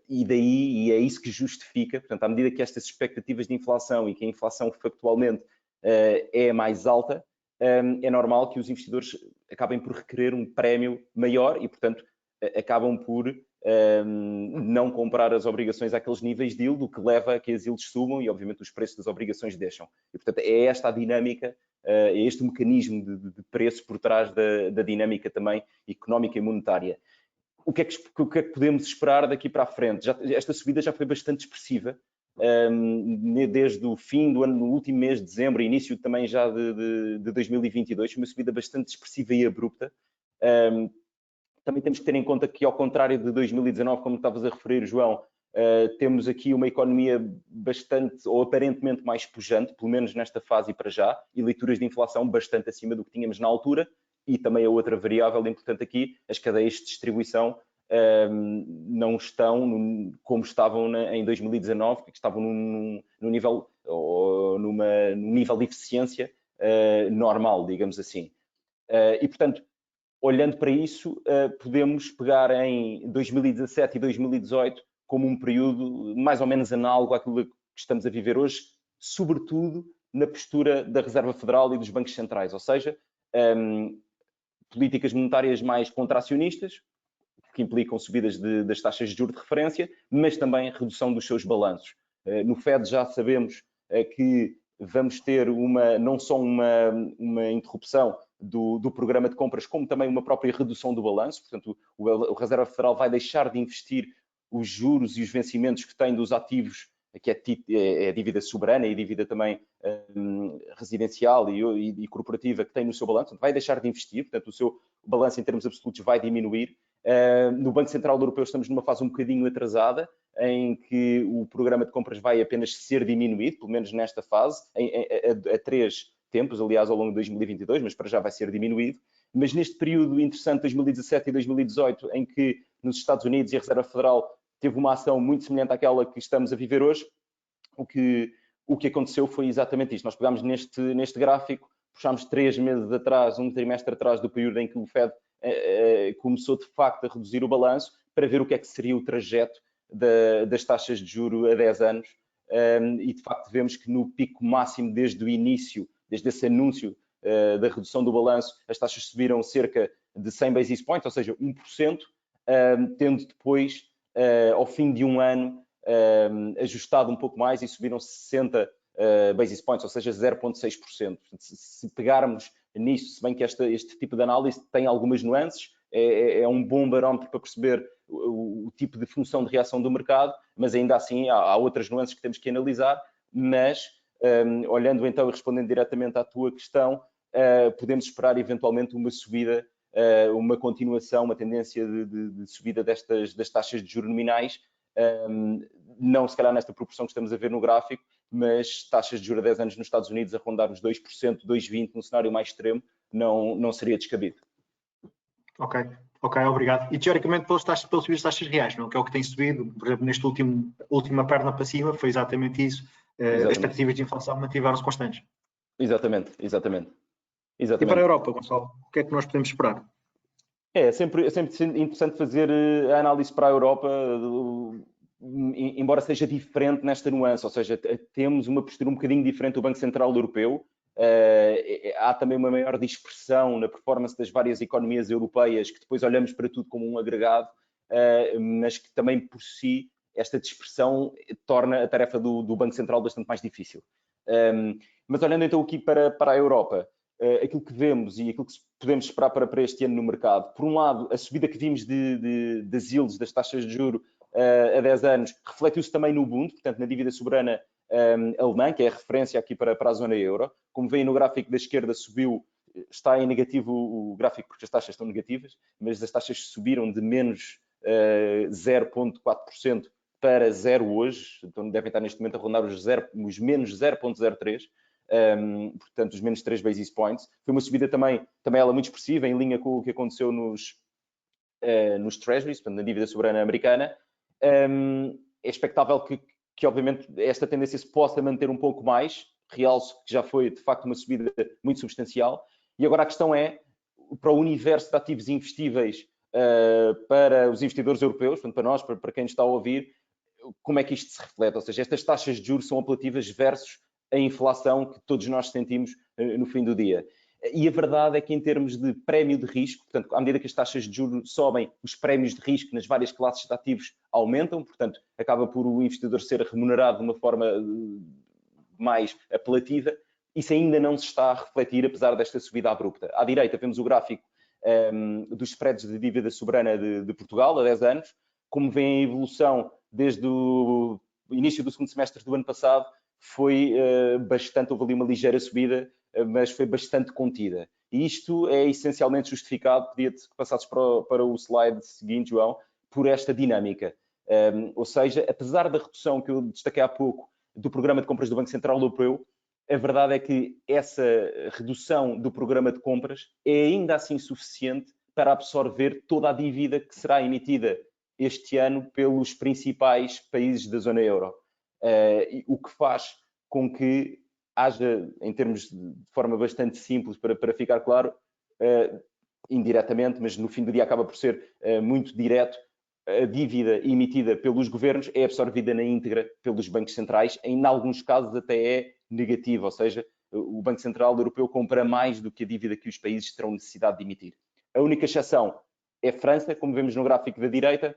e é isso que justifica, portanto, à medida que estas expectativas de inflação e que a inflação factualmente é mais alta, é normal que os investidores acabem por requerer um prémio maior e, portanto, acabam por não comprar as obrigações àqueles níveis de yield, o que leva a que as yields subam e, obviamente, os preços das obrigações deixam. E, portanto, é esta a dinâmica, é este o mecanismo de preço por trás da dinâmica também económica e monetária. O que é que podemos esperar daqui para a frente? Esta subida já foi bastante expressiva, desde o fim do ano, no último mês de dezembro, início também já de 2022, foi uma subida bastante expressiva e abrupta. Também temos que ter em conta que, ao contrário de 2019, como estavas a referir, João, temos aqui uma economia bastante, ou aparentemente mais pujante, pelo menos nesta fase e para já, e leituras de inflação bastante acima do que tínhamos na altura. E também a outra variável importante aqui, as cadeias de distribuição não estão como estavam em 2019, que estavam num nível de eficiência normal, digamos assim. E, portanto, olhando para isso, podemos pegar em 2017 e 2018 como um período mais ou menos análogo àquilo que estamos a viver hoje, sobretudo na postura da Reserva Federal e dos bancos centrais, ou seja, políticas monetárias mais contracionistas, que implicam subidas das taxas de juros de referência, mas também redução dos seus balanços. No Fed já sabemos que vamos ter não só uma interrupção do programa de compras, como também uma própria redução do balanço. Portanto, o Reserva Federal vai deixar de investir os juros e os vencimentos que tem dos ativos, que é a dívida soberana e a dívida também residencial e corporativa que tem no seu balanço, vai deixar de investir, portanto o seu balanço em termos absolutos vai diminuir. No Banco Central Europeu estamos numa fase um bocadinho atrasada, em que o programa de compras vai apenas ser diminuído, pelo menos nesta fase, a 3 tempos, aliás, ao longo de 2022, mas para já vai ser diminuído. Mas neste período interessante, 2017 e 2018, em que nos Estados Unidos e a Reserva Federal teve uma ação muito semelhante àquela que estamos a viver hoje, o que aconteceu foi exatamente isto. Nós pegámos neste gráfico, puxámos 3 meses atrás, um trimestre atrás do período em que o Fed começou de facto a reduzir o balanço, para ver o que é que seria o trajeto das taxas de juro a 10 anos. E de facto vemos que no pico máximo desde o início, desde esse anúncio da redução do balanço, as taxas subiram cerca de 100 basis points, ou seja, 1%, tendo depois, ao fim de um ano, ajustado um pouco mais e subiram 60 basis points, ou seja, 0,6%. Se pegarmos nisso, se bem que este tipo de análise tem algumas nuances, é um bom barómetro para perceber o tipo de função de reação do mercado, mas ainda assim há outras nuances que temos que analisar, mas olhando então e respondendo diretamente à tua questão, podemos esperar eventualmente uma subida, uma continuação, uma tendência de subida das taxas de juros nominais, não se calhar nesta proporção que estamos a ver no gráfico, mas taxas de juros a 10 anos nos Estados Unidos a rondar os 2%, 2,20% num cenário mais extremo, não seria descabido. Ok, obrigado. E teoricamente pelas subidas das taxas reais, não? Que é o que tem subido, por exemplo, neste última perna passiva, foi exatamente isso. As expectativas de inflação mantiveram-se constantes. Exatamente. E para a Europa, Gonçalo, o que é que nós podemos esperar? É sempre interessante fazer a análise para a Europa, embora seja diferente nesta nuance, ou seja, temos uma postura um bocadinho diferente do Banco Central Europeu, há também uma maior dispersão na performance das várias economias europeias, que depois olhamos para tudo como um agregado, mas que também por si esta dispersão torna a tarefa do Banco Central bastante mais difícil. Mas olhando então aqui para a Europa, aquilo que vemos e aquilo que podemos esperar para este ano no mercado, por um lado, a subida que vimos das yields, das taxas de juros a 10 anos, refletiu-se também no Bund, portanto na dívida soberana alemã, que é a referência aqui para a zona euro. Como veem no gráfico da esquerda, subiu, está em negativo o gráfico porque as taxas estão negativas, mas as taxas subiram de menos 0,4% para 0 hoje, então devem estar neste momento a rondar os menos 0,03%, portanto os menos 3 basis points. Foi uma subida também ela muito expressiva, em linha com o que aconteceu nos treasuries, portanto na dívida soberana americana. É expectável que obviamente esta tendência se possa manter um pouco mais, realço que já foi de facto uma subida muito substancial, e agora a questão é, para o universo de ativos investíveis para os investidores europeus, portanto para nós, para quem está a ouvir, como é que isto se reflete? Ou seja, estas taxas de juros são apelativas versus a inflação que todos nós sentimos no fim do dia. E a verdade é que em termos de prémio de risco, portanto, à medida que as taxas de juros sobem, os prémios de risco nas várias classes de ativos aumentam, portanto, acaba por o investidor ser remunerado de uma forma mais apelativa. Isso ainda não se está a refletir, apesar desta subida abrupta. À direita vemos o gráfico dos spreads de dívida soberana de Portugal, a 10 anos. Como vem a evolução desde o início do segundo semestre do ano passado, foi houve ali uma ligeira subida, mas foi bastante contida. E isto é essencialmente justificado, pedia-te que passasses para o slide seguinte, João, por esta dinâmica. Ou seja, apesar da redução que eu destaquei há pouco do programa de compras do Banco Central Europeu, a verdade é que essa redução do programa de compras é ainda assim suficiente para absorver toda a dívida que será emitida este ano pelos principais países da zona euro. O que faz com que haja, em termos de forma bastante simples, para ficar claro, indiretamente, mas no fim do dia acaba por ser muito direto, a dívida emitida pelos governos é absorvida na íntegra pelos bancos centrais, em alguns casos até é negativa, ou seja, o Banco Central Europeu compra mais do que a dívida que os países terão necessidade de emitir. A única exceção é a França, como vemos no gráfico da direita,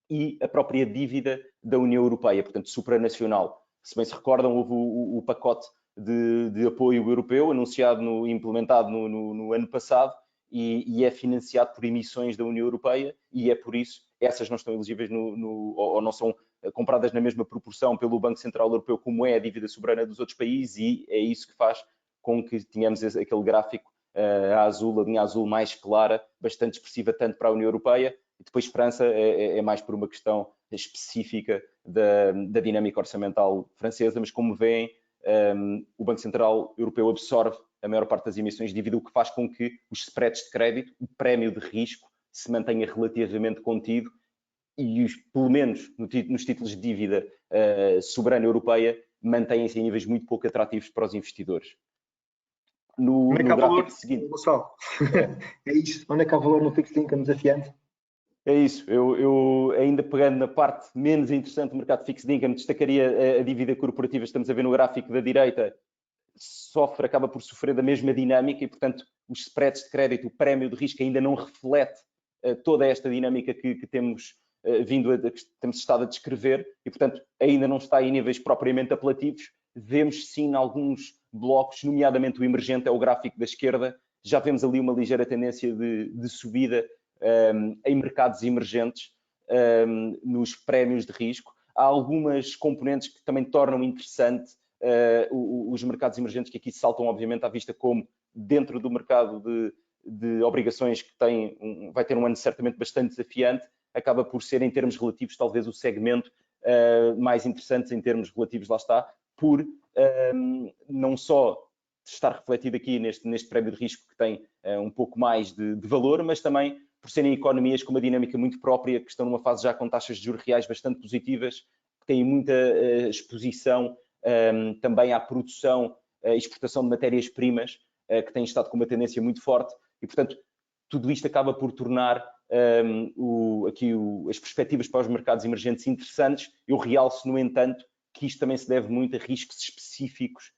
e a própria dívida da União Europeia, portanto, supranacional. Se bem se recordam, houve o pacote de apoio europeu anunciado e implementado no ano passado e é financiado por emissões da União Europeia e é por isso essas não estão elegíveis ou não são compradas na mesma proporção pelo Banco Central Europeu como é a dívida soberana dos outros países, e é isso que faz com que tenhamos aquele gráfico a linha azul mais clara, bastante expressiva tanto para a União Europeia, e depois França é mais por uma questão específica da dinâmica orçamental francesa, mas como veem, o Banco Central Europeu absorve a maior parte das emissões de dívida, o que faz com que os spreads de crédito, o prémio de risco, se mantenha relativamente contido e, pelo menos nos títulos de dívida soberana europeia, mantêm-se em níveis muito pouco atrativos para os investidores. Onde é que há valor, Gonçalo? É isso. Onde é que há valor no fixed income desafiante? É isso. Eu ainda pegando na parte menos interessante do mercado fixed income, destacaria a dívida corporativa. Estamos a ver no gráfico da direita, acaba por sofrer da mesma dinâmica e, portanto, os spreads de crédito, o prémio de risco ainda não reflete toda esta dinâmica que temos temos estado a descrever e, portanto, ainda não está em níveis propriamente apelativos. Vemos sim alguns blocos, nomeadamente o emergente, é o gráfico da esquerda, já vemos ali uma ligeira tendência de subida em mercados emergentes, nos prémios de risco. Há algumas componentes que também tornam interessante os mercados emergentes, que aqui saltam obviamente à vista, como dentro do mercado de obrigações que vai ter um ano certamente bastante desafiante, acaba por ser, em termos relativos, talvez o segmento mais interessante em termos relativos, lá está, por não só estar refletido aqui neste prémio de risco que tem um pouco mais de valor, mas também por serem economias com uma dinâmica muito própria, que estão numa fase já com taxas de juros reais bastante positivas, que têm muita exposição também à produção e exportação de matérias-primas, que têm estado com uma tendência muito forte, e, portanto, tudo isto acaba por tornar as perspectivas para os mercados emergentes interessantes. Eu realço, no entanto, que isto também se deve muito a riscos específicos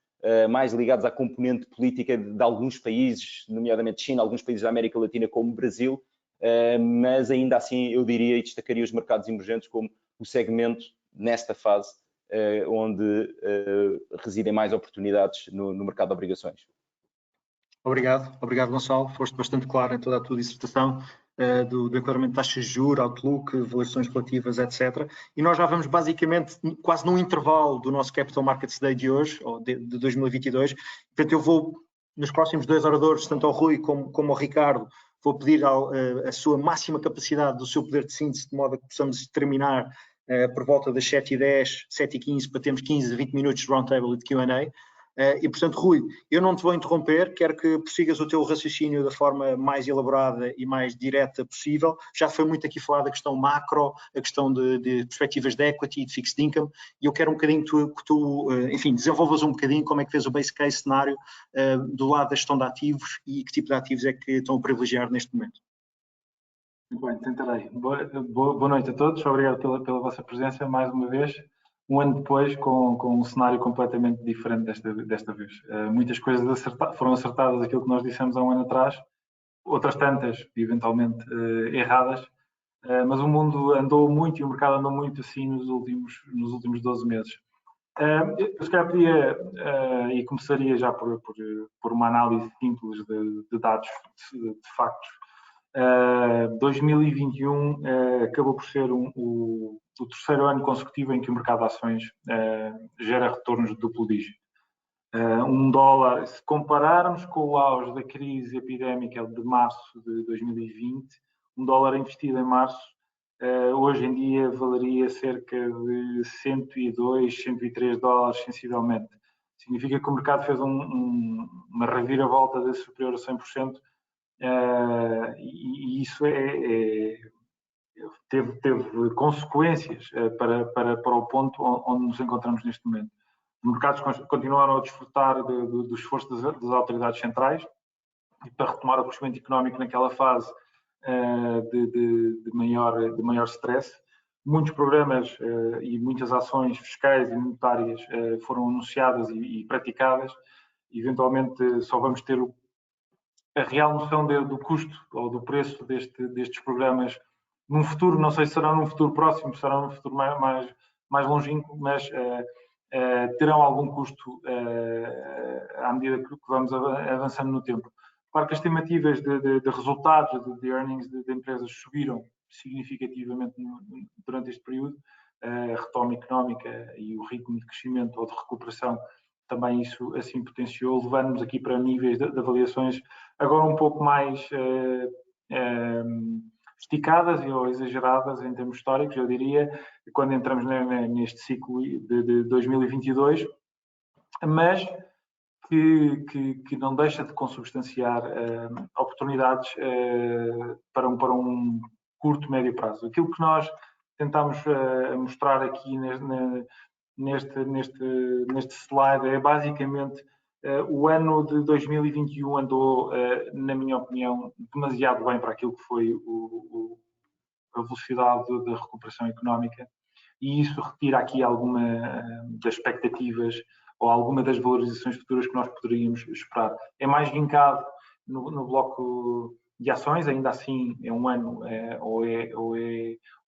mais ligados à componente política de alguns países, nomeadamente China, alguns países da América Latina, como o Brasil, mas ainda assim eu diria e destacaria os mercados emergentes como o segmento, nesta fase, onde residem mais oportunidades no mercado de obrigações. Obrigado, Gonçalo. Foste bastante claro em toda a tua dissertação do enquadramento de taxas de juros, outlook, avaliações relativas, etc. E nós já vamos basicamente quase num intervalo do nosso Capital Markets Day de hoje, ou de 2022. Portanto, eu vou, nos próximos 2 oradores, tanto ao Rui como ao Ricardo, vou pedir a sua máxima capacidade do seu poder de síntese, de modo a que possamos terminar por volta das 7h10, 7h15, para termos 15 a 20 minutos de roundtable e de Q&A. E, portanto, Rui, eu não te vou interromper, quero que prossigas o teu raciocínio da forma mais elaborada e mais direta possível. Já foi muito aqui falado a questão macro, a questão de perspectivas de equity e de fixed income, e eu quero um bocadinho que tu, enfim, desenvolvas um bocadinho como é que vês o base case cenário do lado da gestão de ativos e que tipo de ativos é que estão a privilegiar neste momento. Muito bem, tentarei. Boa noite a todos, obrigado pela vossa presença mais uma vez. Um ano depois, com um cenário completamente diferente desta vez. Muitas coisas foram acertadas, aquilo que nós dissemos há um ano atrás, outras tantas, eventualmente, erradas, mas o mundo andou muito e o mercado andou muito assim nos últimos 12 meses. Eu se calhar podia, e começaria já por uma análise simples de dados, de factos. 2021 acabou por ser o terceiro ano consecutivo em que o mercado de ações gera retornos de duplo dígito. $1, se compararmos com o auge da crise epidémica de março de 2020, $1 investido em março, hoje em dia valeria cerca de $102, $103 sensivelmente. Significa que o mercado fez uma reviravolta de superior a 100%, e isso teve consequências para o ponto onde nos encontramos neste momento. Os mercados continuaram a desfrutar do esforço das autoridades centrais e para retomar o crescimento económico naquela fase de maior stress. Muitos programas e muitas ações fiscais e monetárias foram anunciadas e praticadas. Eventualmente só vamos ter a real noção do custo ou do preço destes programas num futuro, não sei se será num futuro próximo, será num futuro mais longínquo, mas terão algum custo à medida que vamos avançando no tempo. Claro que as estimativas de resultados, de earnings de empresas subiram significativamente durante este período. A retoma económica e o ritmo de crescimento ou de recuperação também isso assim potenciou, levando-nos aqui para níveis de avaliações agora um pouco mais esticadas ou exageradas em termos históricos, eu diria, quando entramos neste ciclo de 2022, mas que não deixa de consubstanciar oportunidades para um curto, médio prazo. Aquilo que nós tentamos mostrar aqui neste slide é basicamente o ano de 2021 andou, na minha opinião, demasiado bem para aquilo que foi a velocidade da recuperação económica, e isso retira aqui alguma das expectativas ou alguma das valorizações futuras que nós poderíamos esperar. É mais vincado no bloco de ações, ainda assim é um ano ou é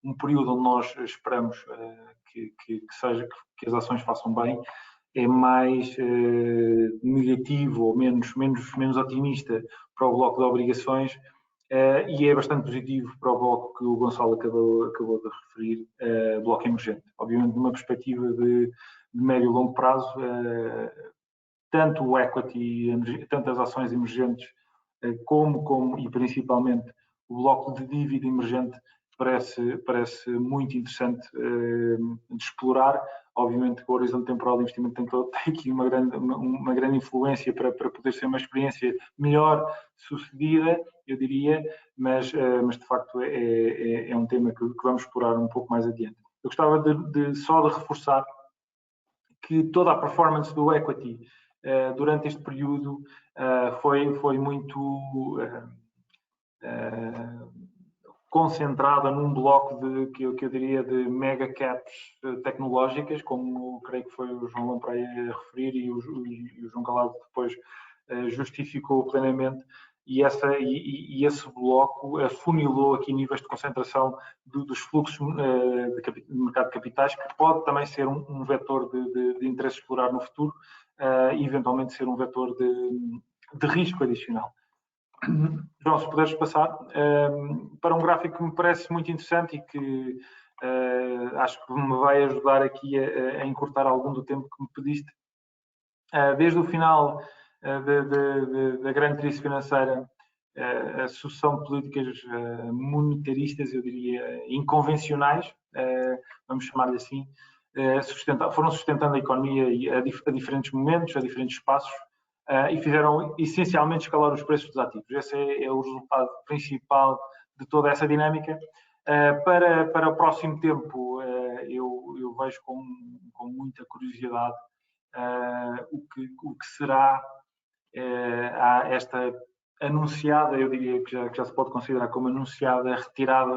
um período onde nós esperamos que as ações façam bem. É mais negativo ou menos otimista para o bloco de obrigações, e é bastante positivo para o bloco que o Gonçalo acabou de referir, bloco emergente. Obviamente, numa perspectiva de médio e longo prazo, tanto o equity, tanto as ações emergentes, como e principalmente o bloco de dívida emergente parece muito interessante de explorar. Obviamente que o horizonte temporal de investimento tem aqui uma grande influência para poder ser uma experiência melhor sucedida, eu diria, mas de facto é um tema que vamos explorar um pouco mais adiante. Eu gostava só de reforçar que toda a performance do equity durante este período foi muito concentrada num bloco que eu diria de mega caps tecnológicas, como creio que foi o João Lampreia a referir e o João Calado depois justificou plenamente, e esse bloco afunilou aqui níveis de concentração dos fluxos de mercado de capitais, que pode também ser um vetor de interesse explorar no futuro e eventualmente ser um vetor de risco adicional. João, se puderes passar para um gráfico que me parece muito interessante e que acho que me vai ajudar aqui a encurtar algum do tempo que me pediste. Desde o final da grande crise financeira, a sucessão de políticas monetaristas, eu diria, inconvencionais, vamos chamar-lhe assim, foram sustentando a economia a diferentes momentos, a diferentes espaços, e fizeram essencialmente escalar os preços dos ativos. Esse é o resultado principal de toda essa dinâmica. Para o próximo tempo, eu vejo com muita curiosidade o que será esta anunciada, eu diria que já se pode considerar como anunciada retirada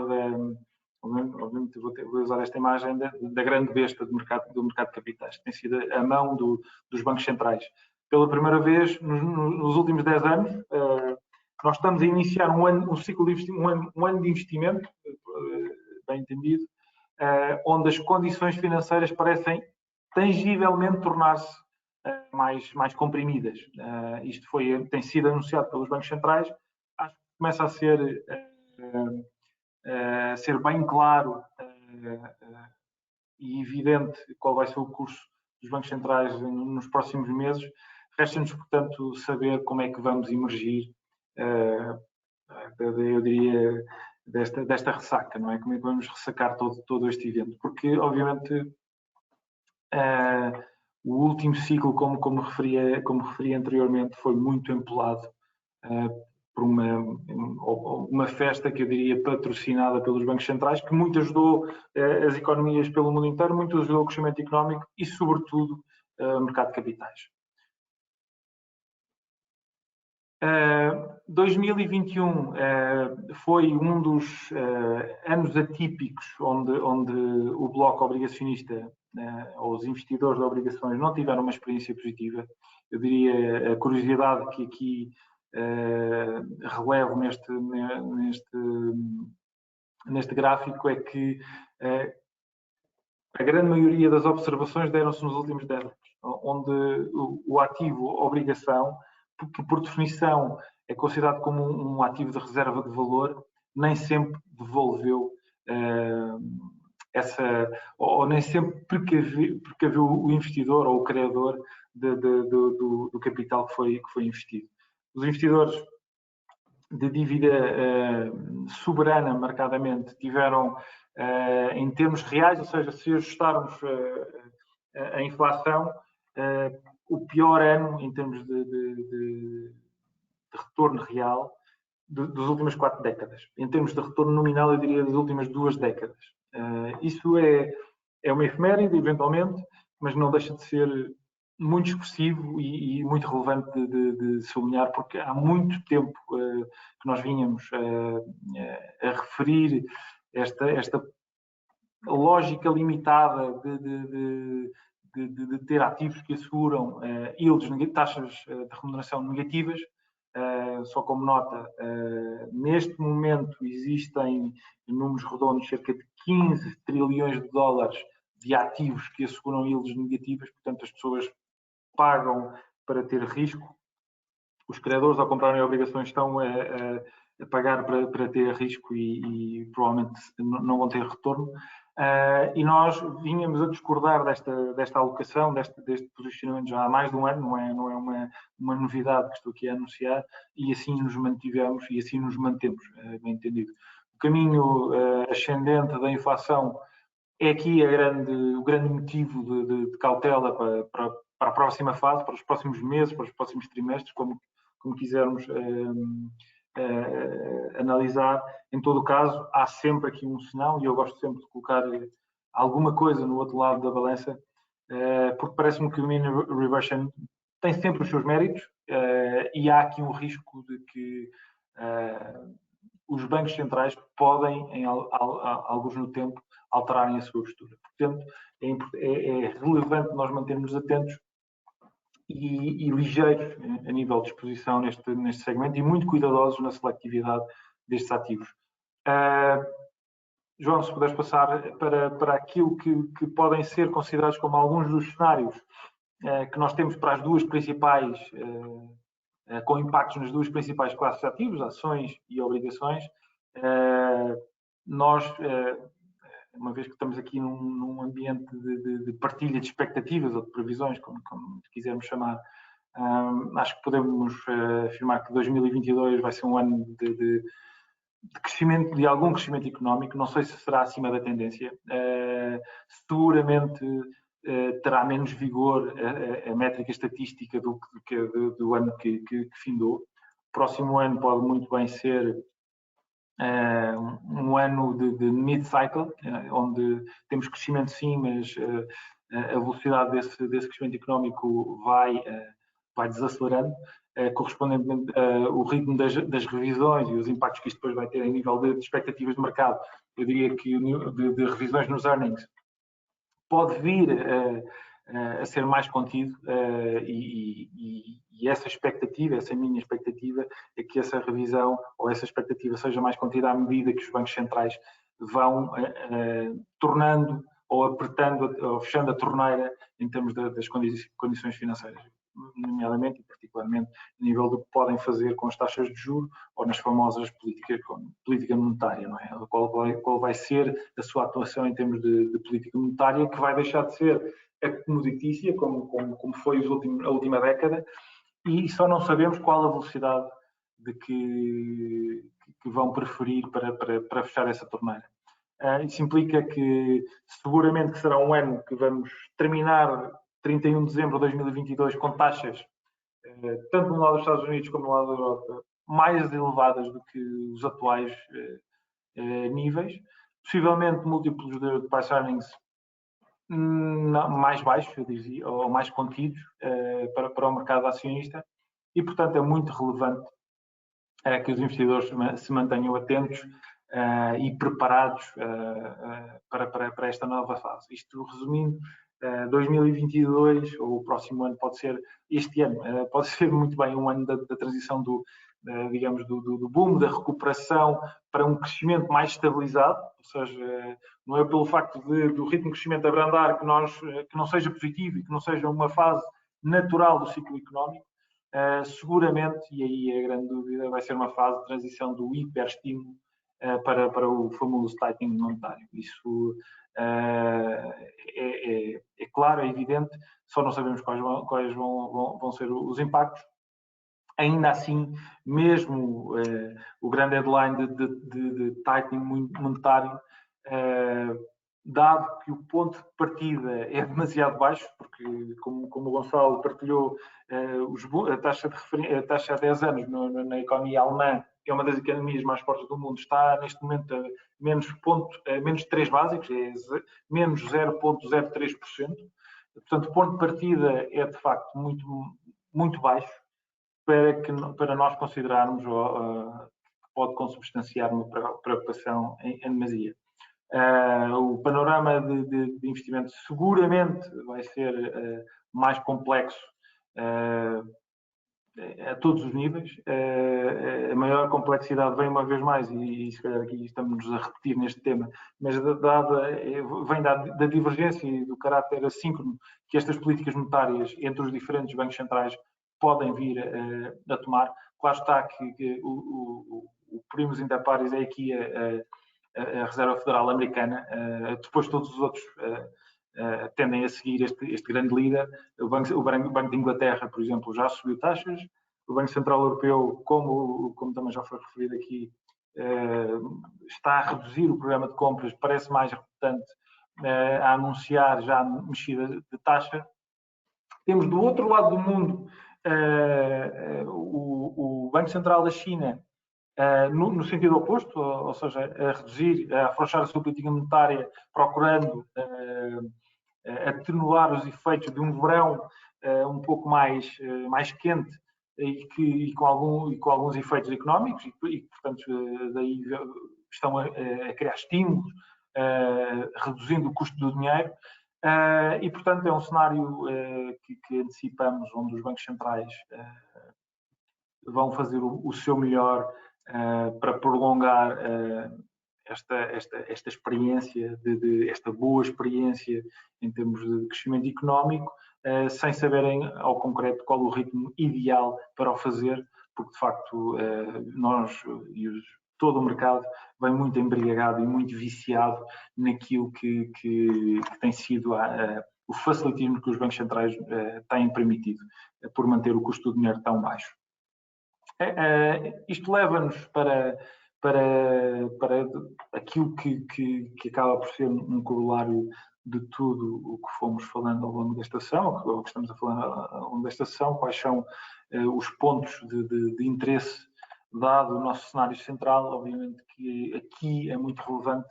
obviamente vou usar esta imagem da grande besta do mercado de capitais, que tem sido a mão dos bancos centrais. Pela primeira vez nos últimos 10 anos, nós estamos a iniciar um ciclo de um ano de investimento, bem entendido, onde as condições financeiras parecem tangivelmente tornar-se mais comprimidas. Isto tem sido anunciado pelos bancos centrais. Acho que começa a ser bem claro e evidente qual vai ser o curso dos bancos centrais nos próximos meses. Resta-nos, portanto, saber como é que vamos emergir, eu diria, desta ressaca, não é? Como é que vamos ressacar todo este evento? Porque, obviamente, o último ciclo, como referi anteriormente, foi muito empolado por uma festa que eu diria patrocinada pelos bancos centrais, que muito ajudou as economias pelo mundo inteiro, muito ajudou o crescimento económico e, sobretudo, o mercado de capitais. 2021 foi um dos anos atípicos onde o bloco obrigacionista ou os investidores de obrigações não tiveram uma experiência positiva. Eu diria a curiosidade que aqui relevo neste gráfico é que a grande maioria das observações deram-se nos últimos 10 anos, onde o ativo obrigação, que por definição é considerado como um ativo de reserva de valor, nem sempre devolveu ou nem sempre precaveu o investidor ou o criador do capital que foi investido. Os investidores de dívida soberana, marcadamente, tiveram, em termos reais, ou seja, se ajustarmos a inflação, o pior ano em termos de retorno real das últimas 4 décadas. Em termos de retorno nominal, eu diria das últimas 2 décadas. Isso é uma efeméride, eventualmente, mas não deixa de ser muito expressivo e muito relevante de sublinhar, porque há muito tempo que nós vínhamos a referir esta lógica limitada de ter ativos que asseguram taxas de remuneração negativas. Só como nota, neste momento existem, em números redondos, cerca de 15 trilhões de dólares de ativos que asseguram yields negativas, portanto as pessoas pagam para ter risco. Os credores, ao comprarem obrigações, estão a pagar para ter risco e provavelmente não vão ter retorno. E nós vínhamos a discordar desta alocação, deste posicionamento já há mais de um ano, não é uma novidade que estou aqui a anunciar, e assim nos mantivemos e assim nos mantemos, bem entendido. O caminho ascendente da inflação é aqui o grande motivo de cautela para a próxima fase, para os próximos meses, para os próximos trimestres, como quisermos analisar. Em todo o caso, há sempre aqui um senão, e eu gosto sempre de colocar alguma coisa no outro lado da balança, porque parece-me que o mean reversion tem sempre os seus méritos, e há aqui um risco de que os bancos centrais podem, em alguns no tempo, alterarem a sua postura. Portanto, é relevante nós mantermos atentos e ligeiros a nível de exposição neste segmento e muito cuidadosos na seletividade destes ativos. João, se puderes passar para aquilo que podem ser considerados como alguns dos cenários que nós temos para as duas principais, com impactos nas duas principais classes de ativos, ações e obrigações. Nós, uma vez que estamos aqui num ambiente de partilha de expectativas ou de previsões, como quisermos chamar, acho que podemos afirmar que 2022 vai ser um ano de crescimento, de algum crescimento económico. Não sei se será acima da tendência. Seguramente terá menos vigor a métrica estatística do ano que findou. O próximo ano pode muito bem ser um ano de mid-cycle, onde temos crescimento sim, mas a velocidade desse crescimento económico vai desacelerando, correspondentemente o ritmo das revisões e os impactos que isto depois vai ter em nível de expectativas de mercado. Eu diria que de revisões nos earnings pode vir a ser mais contido e essa expectativa, essa minha expectativa, é que essa revisão ou essa expectativa seja mais contida à medida que os bancos centrais vão tornando ou apertando ou fechando a torneira em termos das condições financeiras, nomeadamente e particularmente a nível do que podem fazer com as taxas de juros ou nas famosas política monetária, não é? Qual vai ser a sua atuação em termos de política monetária, que vai deixar de ser a comoditícia, como foi a última década, e só não sabemos qual a velocidade de que vão preferir para fechar essa torneira. Isso implica que seguramente que será um ano que vamos terminar 31 de dezembro de 2022 com taxas, tanto no lado dos Estados Unidos como no lado da Europa, mais elevadas do que os atuais níveis. Possivelmente múltiplos de price earnings mais baixos, eu dizia, ou mais contidos para o mercado acionista, e portanto é muito relevante que os investidores se mantenham atentos e preparados para esta nova fase. Isto resumindo, 2022 ou o próximo ano pode ser, este ano pode ser muito bem um ano da transição digamos, do boom, da recuperação para um crescimento mais estabilizado, ou seja, não é pelo facto do ritmo de crescimento abrandar que não seja positivo e que não seja uma fase natural do ciclo económico. Seguramente, e aí é a grande dúvida, vai ser uma fase de transição do hiperestímulo para o famoso tightening monetário. Isso é claro, é evidente, só não sabemos quais vão ser os impactos. Ainda assim, mesmo o grande headline de tightening monetário, dado que o ponto de partida é demasiado baixo, porque, como o Gonçalo partilhou, a taxa a 10 anos na economia alemã, que é uma das economias mais fortes do mundo, está neste momento a menos 3 básicos, é menos 0,03%. Portanto, o ponto de partida é, de facto, muito, muito baixo para nós considerarmos que pode consubstanciar uma preocupação em demasia. O panorama de investimento seguramente vai ser mais complexo a todos os níveis. A maior complexidade vem uma vez mais, e se calhar aqui estamos a repetir neste tema, mas vem da divergência e do caráter assíncrono que estas políticas monetárias entre os diferentes bancos centrais podem vir a tomar. Claro está que o primus inter pares é aqui a Reserva Federal Americana, depois todos os outros tendem a seguir este grande líder. O Banco de Inglaterra, por exemplo, já subiu taxas. O Banco Central Europeu, como também já foi referido aqui, está a reduzir o programa de compras, parece mais relutante a anunciar já mexida de taxa. Temos do outro lado do mundo o Banco Central da China no sentido oposto, ou seja, a afrouxar a sua política monetária, procurando atenuar os efeitos de um verão um pouco mais quente e com alguns efeitos económicos e portanto, daí estão a criar estímulos, reduzindo o custo do dinheiro. E, portanto, é um cenário que antecipamos, onde os bancos centrais vão fazer o seu melhor para prolongar esta experiência, esta boa experiência em termos de crescimento económico, sem saberem ao concreto qual o ritmo ideal para o fazer, porque de facto nós e todo o mercado vem muito embriagado e muito viciado naquilo que tem sido o facilitismo que os bancos centrais têm permitido por manter o custo do dinheiro tão baixo. Isto leva-nos para aquilo que acaba por ser um corolário de tudo o que fomos falando ao longo desta sessão, ou que estamos a falar ao longo desta sessão, quais são os pontos de interesse dado o nosso cenário central. Obviamente que aqui é muito relevante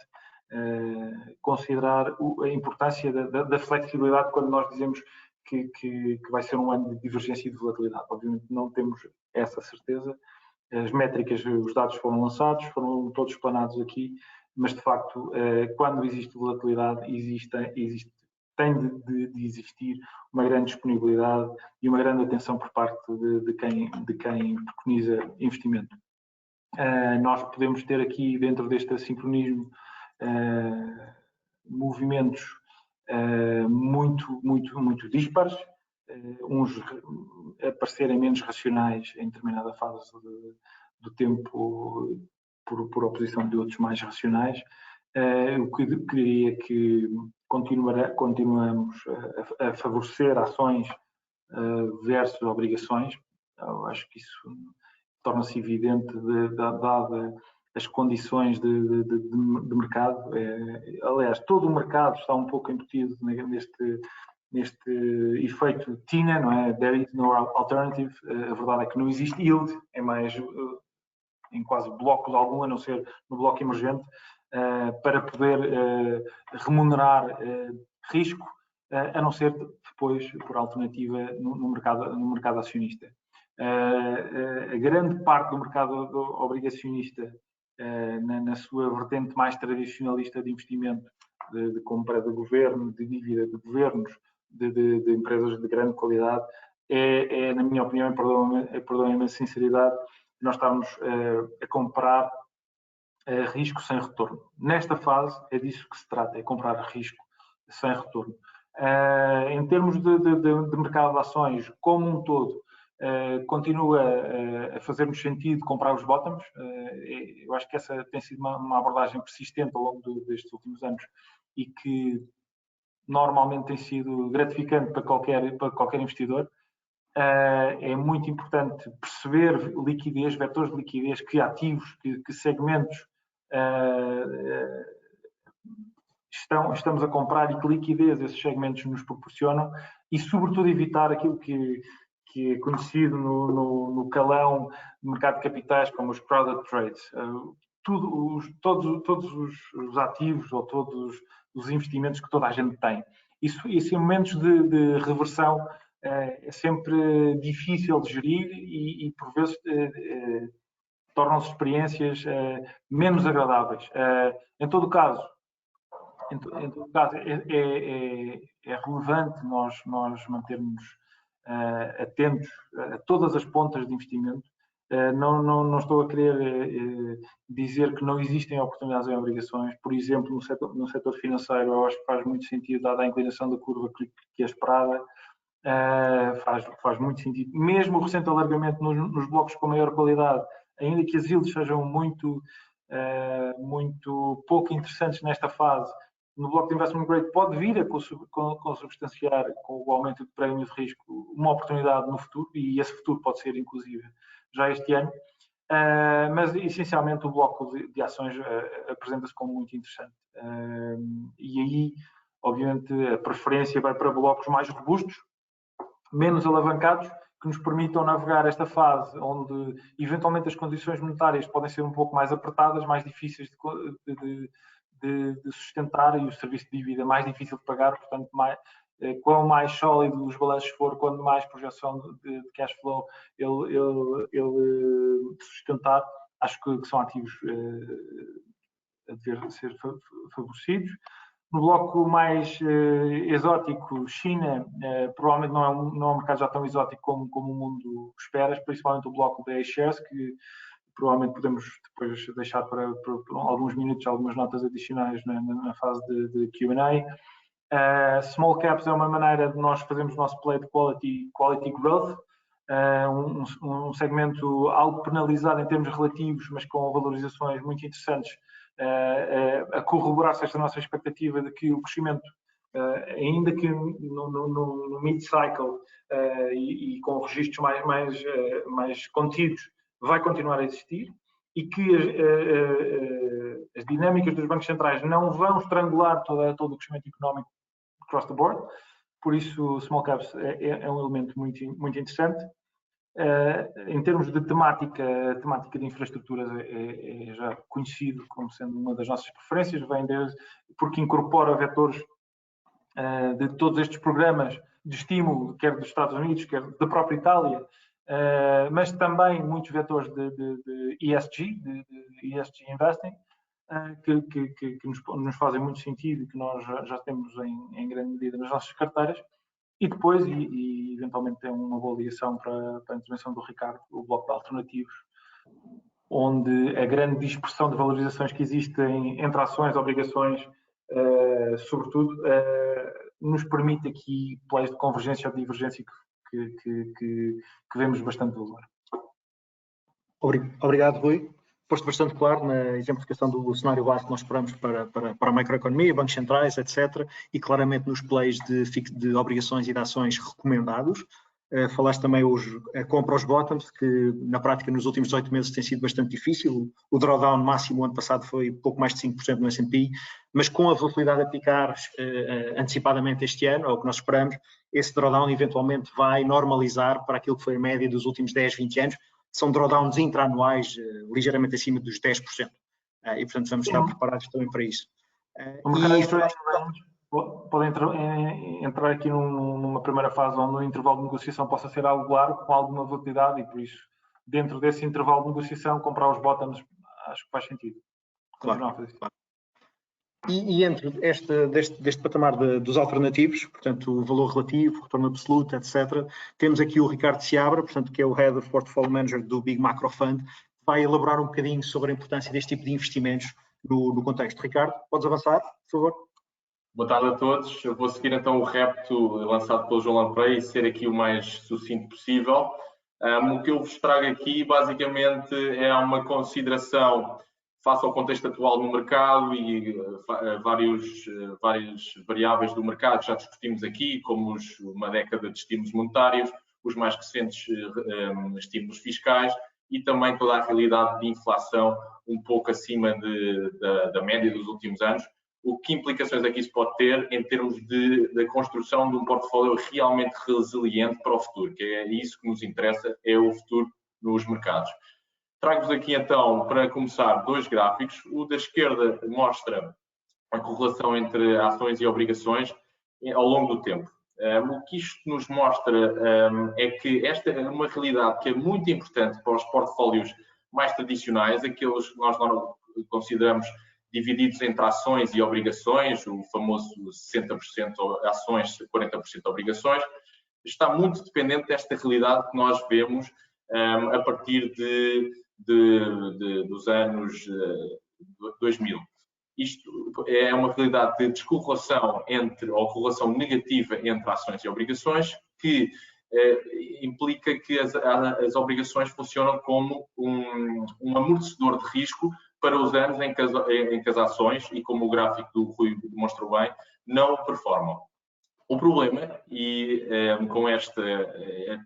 considerar a importância da flexibilidade quando nós dizemos que vai ser um ano de divergência e de volatilidade. Obviamente não temos essa certeza. As métricas, os dados foram lançados, foram todos explanados aqui, mas de facto, quando existe volatilidade, tem de existir uma grande disponibilidade e uma grande atenção por parte de quem preconiza investimento. Nós podemos ter aqui, dentro deste assincronismo, movimentos muito dispares, uns a parecerem menos racionais em determinada fase do tempo por oposição de outros mais racionais, o que diria que continuamos a favorecer ações versus obrigações. Eu acho que isso torna-se evidente dada as condições de mercado. Aliás, todo o mercado está um pouco embutido neste efeito TINA, não é? There is no alternative. A verdade é que não existe yield, é mais em quase blocos algum, a não ser no bloco emergente, para poder remunerar risco, a não ser depois por alternativa no mercado acionista. A grande parte do mercado obrigacionista, na sua vertente mais tradicionalista de investimento, de compra de governo, de dívida de governos, de empresas de grande qualidade, na minha opinião, perdoem-me a sinceridade, nós estamos a comprar risco sem retorno. Nesta fase é disso que se trata, é comprar risco sem retorno. Em termos de mercado de ações, como um todo, continua a fazer-nos sentido comprar os bottoms. Eu acho que essa tem sido uma abordagem persistente ao longo destes últimos anos e que normalmente tem sido gratificante para qualquer investidor. É muito importante perceber liquidez, vetores de liquidez, que ativos, que segmentos estamos a comprar e que liquidez esses segmentos nos proporcionam e, sobretudo, evitar aquilo que é conhecido no calão do mercado de capitais como os product trades. Todos os ativos ou todos os investimentos que toda a gente tem. Isso em momentos de reversão é sempre difícil de gerir e por vezes tornam-se experiências menos agradáveis. Em todo caso, é relevante nós mantermos atentos a todas as pontas de investimento. Não estou a querer dizer que não existem oportunidades em obrigações. Por exemplo, no setor financeiro, eu acho que faz muito sentido, dada a inclinação da curva que é esperada, faz muito sentido. Mesmo o recente alargamento nos blocos com maior qualidade, ainda que as yields sejam muito pouco interessantes nesta fase, no bloco de investment grade pode vir a consubstanciar com o aumento de prémio de risco uma oportunidade no futuro, e esse futuro pode ser inclusive já este ano, mas essencialmente o bloco de ações apresenta-se como muito interessante. E aí, obviamente, a preferência vai para blocos mais robustos, menos alavancados, que nos permitam navegar esta fase onde eventualmente as condições monetárias podem ser um pouco mais apertadas, mais difíceis de sustentar, e o serviço de dívida mais difícil de pagar, portanto quão mais sólido os balanços for, quanto mais projeção de cash flow ele sustentar, acho que são ativos a dever ser favorecidos. No bloco mais exótico, China, provavelmente não é um mercado já tão exótico como o mundo espera, principalmente o bloco da A-Shares, que provavelmente podemos depois deixar para alguns minutos algumas notas adicionais na fase de Q&A. Small caps é uma maneira de nós fazermos o nosso play de quality growth, um segmento algo penalizado em termos relativos, mas com valorizações muito interessantes, a corroborar-se esta nossa expectativa de que o crescimento, ainda que no mid-cycle e com registros mais contidos, vai continuar a existir, e que as dinâmicas dos bancos centrais não vão estrangular todo o crescimento económico across the board. Por isso, small caps é um elemento muito interessante. Em termos de temática de infraestruturas é já conhecido como sendo uma das nossas preferências, porque incorpora vetores de todos estes programas de estímulo, quer dos Estados Unidos, quer da própria Itália, mas também muitos vetores de ESG, de ESG Investing, que nos fazem muito sentido e que nós já temos em grande medida nas nossas carteiras. E depois, e eventualmente tem uma boa ligação para a intervenção do Ricardo, o bloco de alternativos, onde a grande dispersão de valorizações que existem entre ações, obrigações, sobretudo, nos permite aqui plays de convergência ou de divergência que vemos bastante valor. Obrigado, Rui. Foste bastante claro na exemplificação do cenário base que nós esperamos para a macroeconomia, bancos centrais, etc. E claramente nos plays de obrigações e de ações recomendados. Falaste também hoje a compra aos bottoms, que na prática nos últimos 18 meses tem sido bastante difícil. O drawdown máximo ano passado foi pouco mais de 5% no S&P, mas com a volatilidade a picar antecipadamente este ano, ou o que nós esperamos, esse drawdown eventualmente vai normalizar para aquilo que foi a média dos últimos 10, 20 anos. São drawdowns intraanuais ligeiramente acima dos 10%. E, portanto, vamos estar preparados também para isso. Pode entrar aqui numa primeira fase onde o intervalo de negociação possa ser algo largo, com alguma volatilidade, e por isso, dentro desse intervalo de negociação, comprar os bottoms acho que faz sentido. Claro. E entre deste patamar dos alternativos, portanto, o valor relativo, retorno absoluto, etc., temos aqui o Ricardo Seabra, portanto, que é o Head of Portfolio Manager do Big Macro Fund, vai elaborar um bocadinho sobre a importância deste tipo de investimentos no contexto. Ricardo, podes avançar, por favor? Boa tarde a todos. Eu vou seguir então o repto lançado pelo João Lamprey e ser aqui o mais sucinto possível. O que eu vos trago aqui, basicamente, é uma consideração face ao contexto atual no mercado e várias variáveis do mercado que já discutimos aqui, como uma década de estímulos monetários, os mais recentes estímulos fiscais e também toda a realidade de inflação um pouco acima da média dos últimos anos. Que implicações é que isso pode ter em termos da construção de um portfólio realmente resiliente para o futuro, que é isso que nos interessa, é o futuro nos mercados. Trago-vos aqui então, para começar, dois gráficos. O da esquerda mostra a correlação entre ações e obrigações ao longo do tempo. O que isto nos mostra é que esta é uma realidade que é muito importante para os portfólios mais tradicionais, aqueles que nós consideramos divididos entre ações e obrigações, o famoso 60% ações, 40% obrigações, está muito dependente desta realidade que nós vemos a partir dos anos 2000. Isto é uma realidade de descorrelação ou correlação negativa entre ações e obrigações, que implica que as obrigações funcionam como um amortecedor de risco para os anos em que as ações, e como o gráfico do Rui demonstrou bem, não performam. O problema, com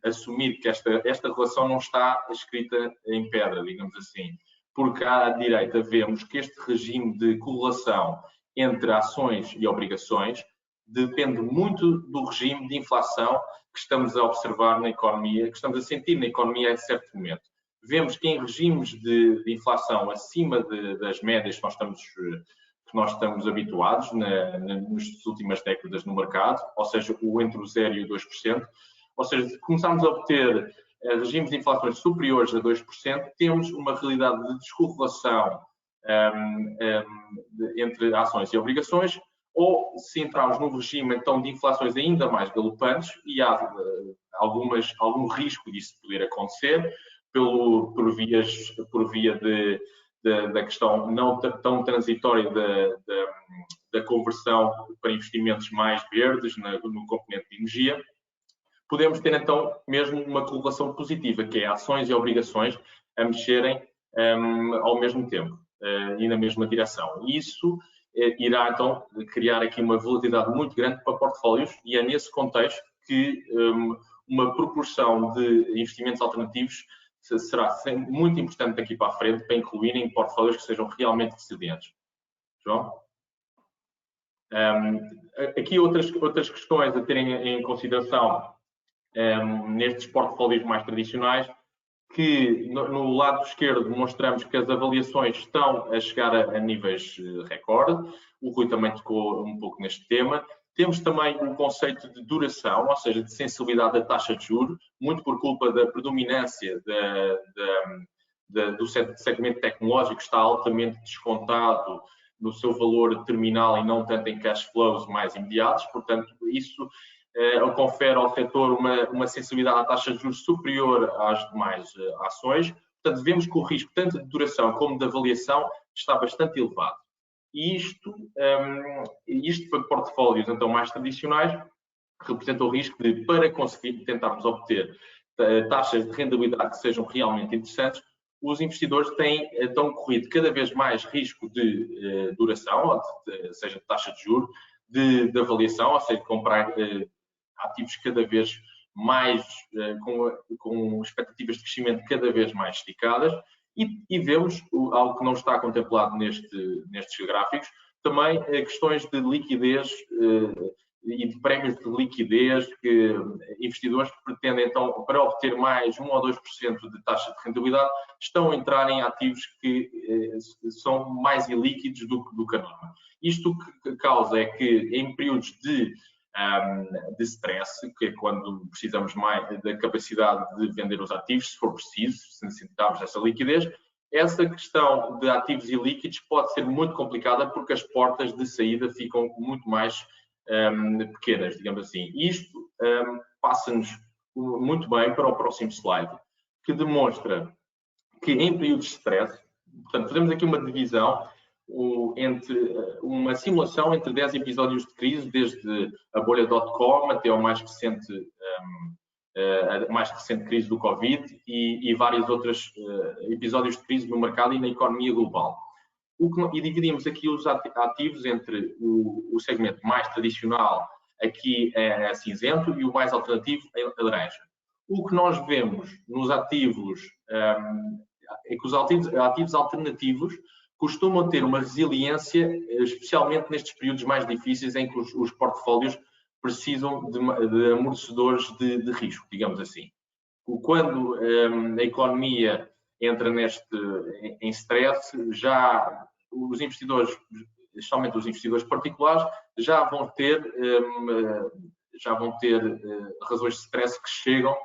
assumir que esta relação não está escrita em pedra, digamos assim, porque à direita vemos que este regime de correlação entre ações e obrigações depende muito do regime de inflação que estamos a observar na economia, que estamos a sentir na economia a certo momento. Vemos que em regimes de inflação acima das médias que nós estamos que nós estamos habituados nas últimas décadas no mercado, ou seja, entre o 0% e o 2%. Ou seja, se começarmos a obter regimes de inflações superiores a 2%, temos uma realidade de descorrelação entre ações e obrigações, ou se entrarmos num regime então de inflações ainda mais galopantes, e há algum risco disso poder acontecer, por via da questão não tão transitória da conversão para investimentos mais verdes no componente de energia, podemos ter então mesmo uma correlação positiva, que é ações e obrigações a mexerem ao mesmo tempo e na mesma direção. E isso irá então criar aqui uma volatilidade muito grande para portfólios, e é nesse contexto que uma proporção de investimentos alternativos será muito importante daqui para a frente para incluírem portfólios que sejam realmente resilientes. João? Aqui outras questões a terem em consideração nestes portfólios mais tradicionais, que no lado esquerdo mostramos que as avaliações estão a chegar a níveis recorde. O Rui também tocou um pouco neste tema. Temos também um conceito de duração, ou seja, de sensibilidade da taxa de juros, muito por culpa da predominância do segmento tecnológico, que está altamente descontado no seu valor terminal e não tanto em cash flows mais imediatos. Portanto, isso confere ao setor uma sensibilidade à taxa de juros superior às demais ações. Portanto, vemos que o risco, tanto de duração como de avaliação, está bastante elevado. E isto para portfólios então mais tradicionais representa o risco de, para conseguir tentarmos obter taxas de rentabilidade que sejam realmente interessantes, os investidores estão corrido cada vez mais risco de duração, seja de taxa de juros, de avaliação, ou seja, comprar ativos cada vez mais com expectativas de crescimento cada vez mais esticadas. E vemos algo que não está contemplado nestes gráficos, também questões de liquidez e de prémios de liquidez que investidores pretendem, então, para obter mais 1 ou 2% de taxa de rentabilidade, estão a entrar em ativos que são mais ilíquidos do que a norma. Isto que causa é que, em períodos de stress, que é quando precisamos mais da capacidade de vender os ativos, se for preciso, se necessitarmos dessa liquidez, essa questão de ativos ilíquidos pode ser muito complicada, porque as portas de saída ficam muito mais pequenas, digamos assim. Isto passa-nos muito bem para o próximo slide, que demonstra que em períodos de stress, portanto, fazemos aqui uma divisão entre uma simulação entre 10 episódios de crise, desde a bolha.com até a mais recente crise do Covid e vários outros episódios de crise no mercado e na economia global. E dividimos aqui os ativos entre o segmento mais tradicional, aqui é cinzento, e o mais alternativo é laranja. O que nós vemos nos ativos é que os ativos alternativos costumam ter uma resiliência, especialmente nestes períodos mais difíceis em que os portfólios precisam de amortecedores de risco, digamos assim. Quando a economia entra em stress, já os investidores, especialmente os investidores particulares, já vão ter razões de stress que chegam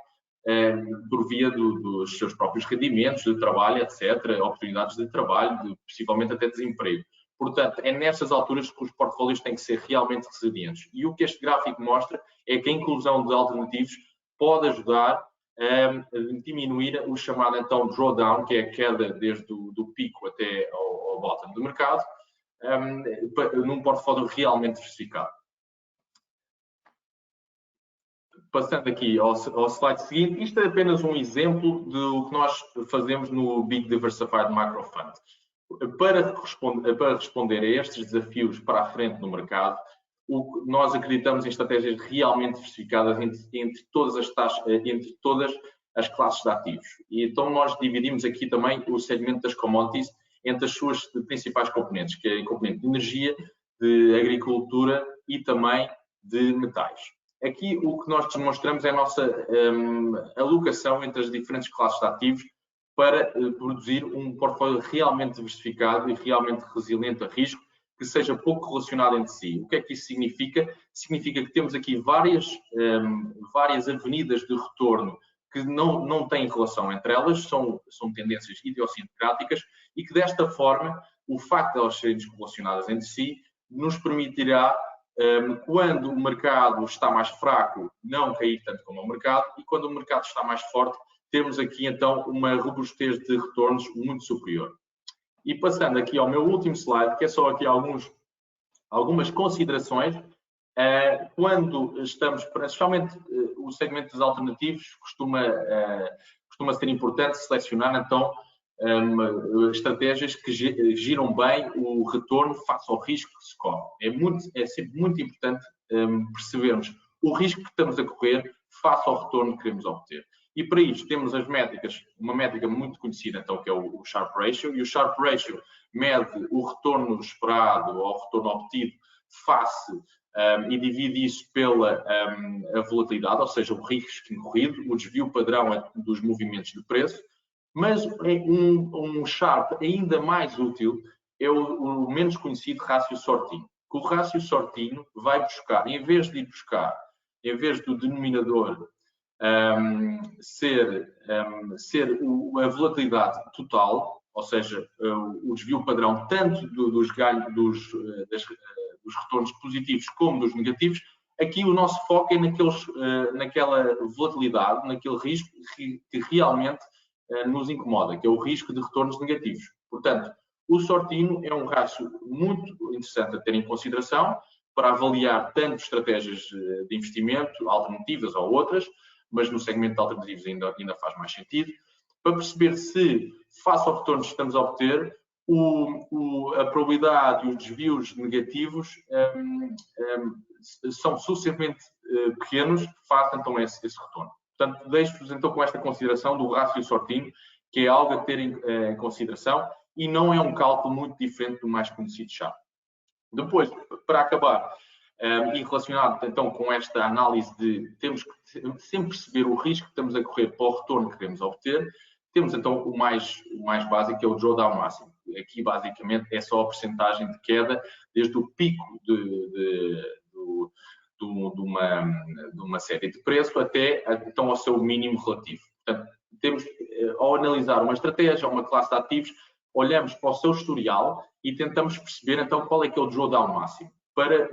por via dos seus próprios rendimentos de trabalho, etc., oportunidades de trabalho, possivelmente até desemprego. Portanto, é nestas alturas que os portfólios têm que ser realmente resilientes. E o que este gráfico mostra é que a inclusão de alternativos pode ajudar a diminuir o chamado, então, drawdown, que é a queda desde o pico até ao bottom do mercado, num portfólio realmente diversificado. Passando aqui ao slide seguinte, isto é apenas um exemplo do que nós fazemos no Big Diversified Macro Fund. Para responder a estes desafios para a frente no mercado, nós acreditamos em estratégias realmente diversificadas entre todas as classes de ativos. E então nós dividimos aqui também o segmento das commodities entre as suas principais componentes, que é a componente de energia, de agricultura e também de metais. Aqui o que nós demonstramos é a nossa alocação entre as diferentes classes de ativos para produzir um portfólio realmente diversificado e realmente resiliente a risco, que seja pouco relacionada entre si. O que é que isso significa? Significa que temos aqui várias avenidas de retorno que não têm relação entre elas, são tendências idiosincráticas e que, desta forma, o facto de elas serem descorrelacionadas entre si nos permitirá, quando o mercado está mais fraco, não cair tanto como o mercado, e quando o mercado está mais forte, temos aqui, então, uma robustez de retornos muito superior. E passando aqui ao meu último slide, que é só aqui algumas considerações, quando estamos, especialmente o segmento dos alternativos, costuma ser importante selecionar, então, estratégias que giram bem o retorno face ao risco que se corre. É sempre muito importante percebermos o risco que estamos a correr face ao retorno que queremos obter. E para isto temos as métricas, uma métrica muito conhecida, então, que é o Sharpe Ratio, e o Sharpe Ratio mede o retorno esperado ou o retorno obtido face e divide isso pela a volatilidade, ou seja, o risco incorrido, o desvio padrão dos movimentos de preço, mas um Sharpe ainda mais útil é o menos conhecido Rácio Sortino. O Rácio Sortino vai buscar, em vez do denominador ser a volatilidade total, ou seja, o desvio padrão tanto dos ganhos, dos retornos positivos como dos negativos, aqui o nosso foco é naquela volatilidade, naquele risco que realmente nos incomoda, que é o risco de retornos negativos. Portanto, o Sortino é um rácio muito interessante a ter em consideração para avaliar tanto estratégias de investimento, alternativas ou outras, mas no segmento de alternativos ainda faz mais sentido, para perceber se, face ao retorno que estamos a obter, a probabilidade e os desvios negativos são suficientemente pequenos face então a esse retorno. Portanto, deixo-vos então com esta consideração do Rácio Sortino, que é algo a ter em consideração e não é um cálculo muito diferente do mais conhecido Sharpe. Depois, para acabar, e relacionado então com esta análise de temos que sempre perceber o risco que estamos a correr para o retorno que queremos obter, temos então o mais básico, que é o drawdown máximo. Aqui basicamente é só a percentagem de queda desde o pico de uma série de preço até então ao seu mínimo relativo. Portanto, ao analisar uma estratégia, uma classe de ativos, olhamos para o seu historial e tentamos perceber então qual é que é o drawdown máximo, para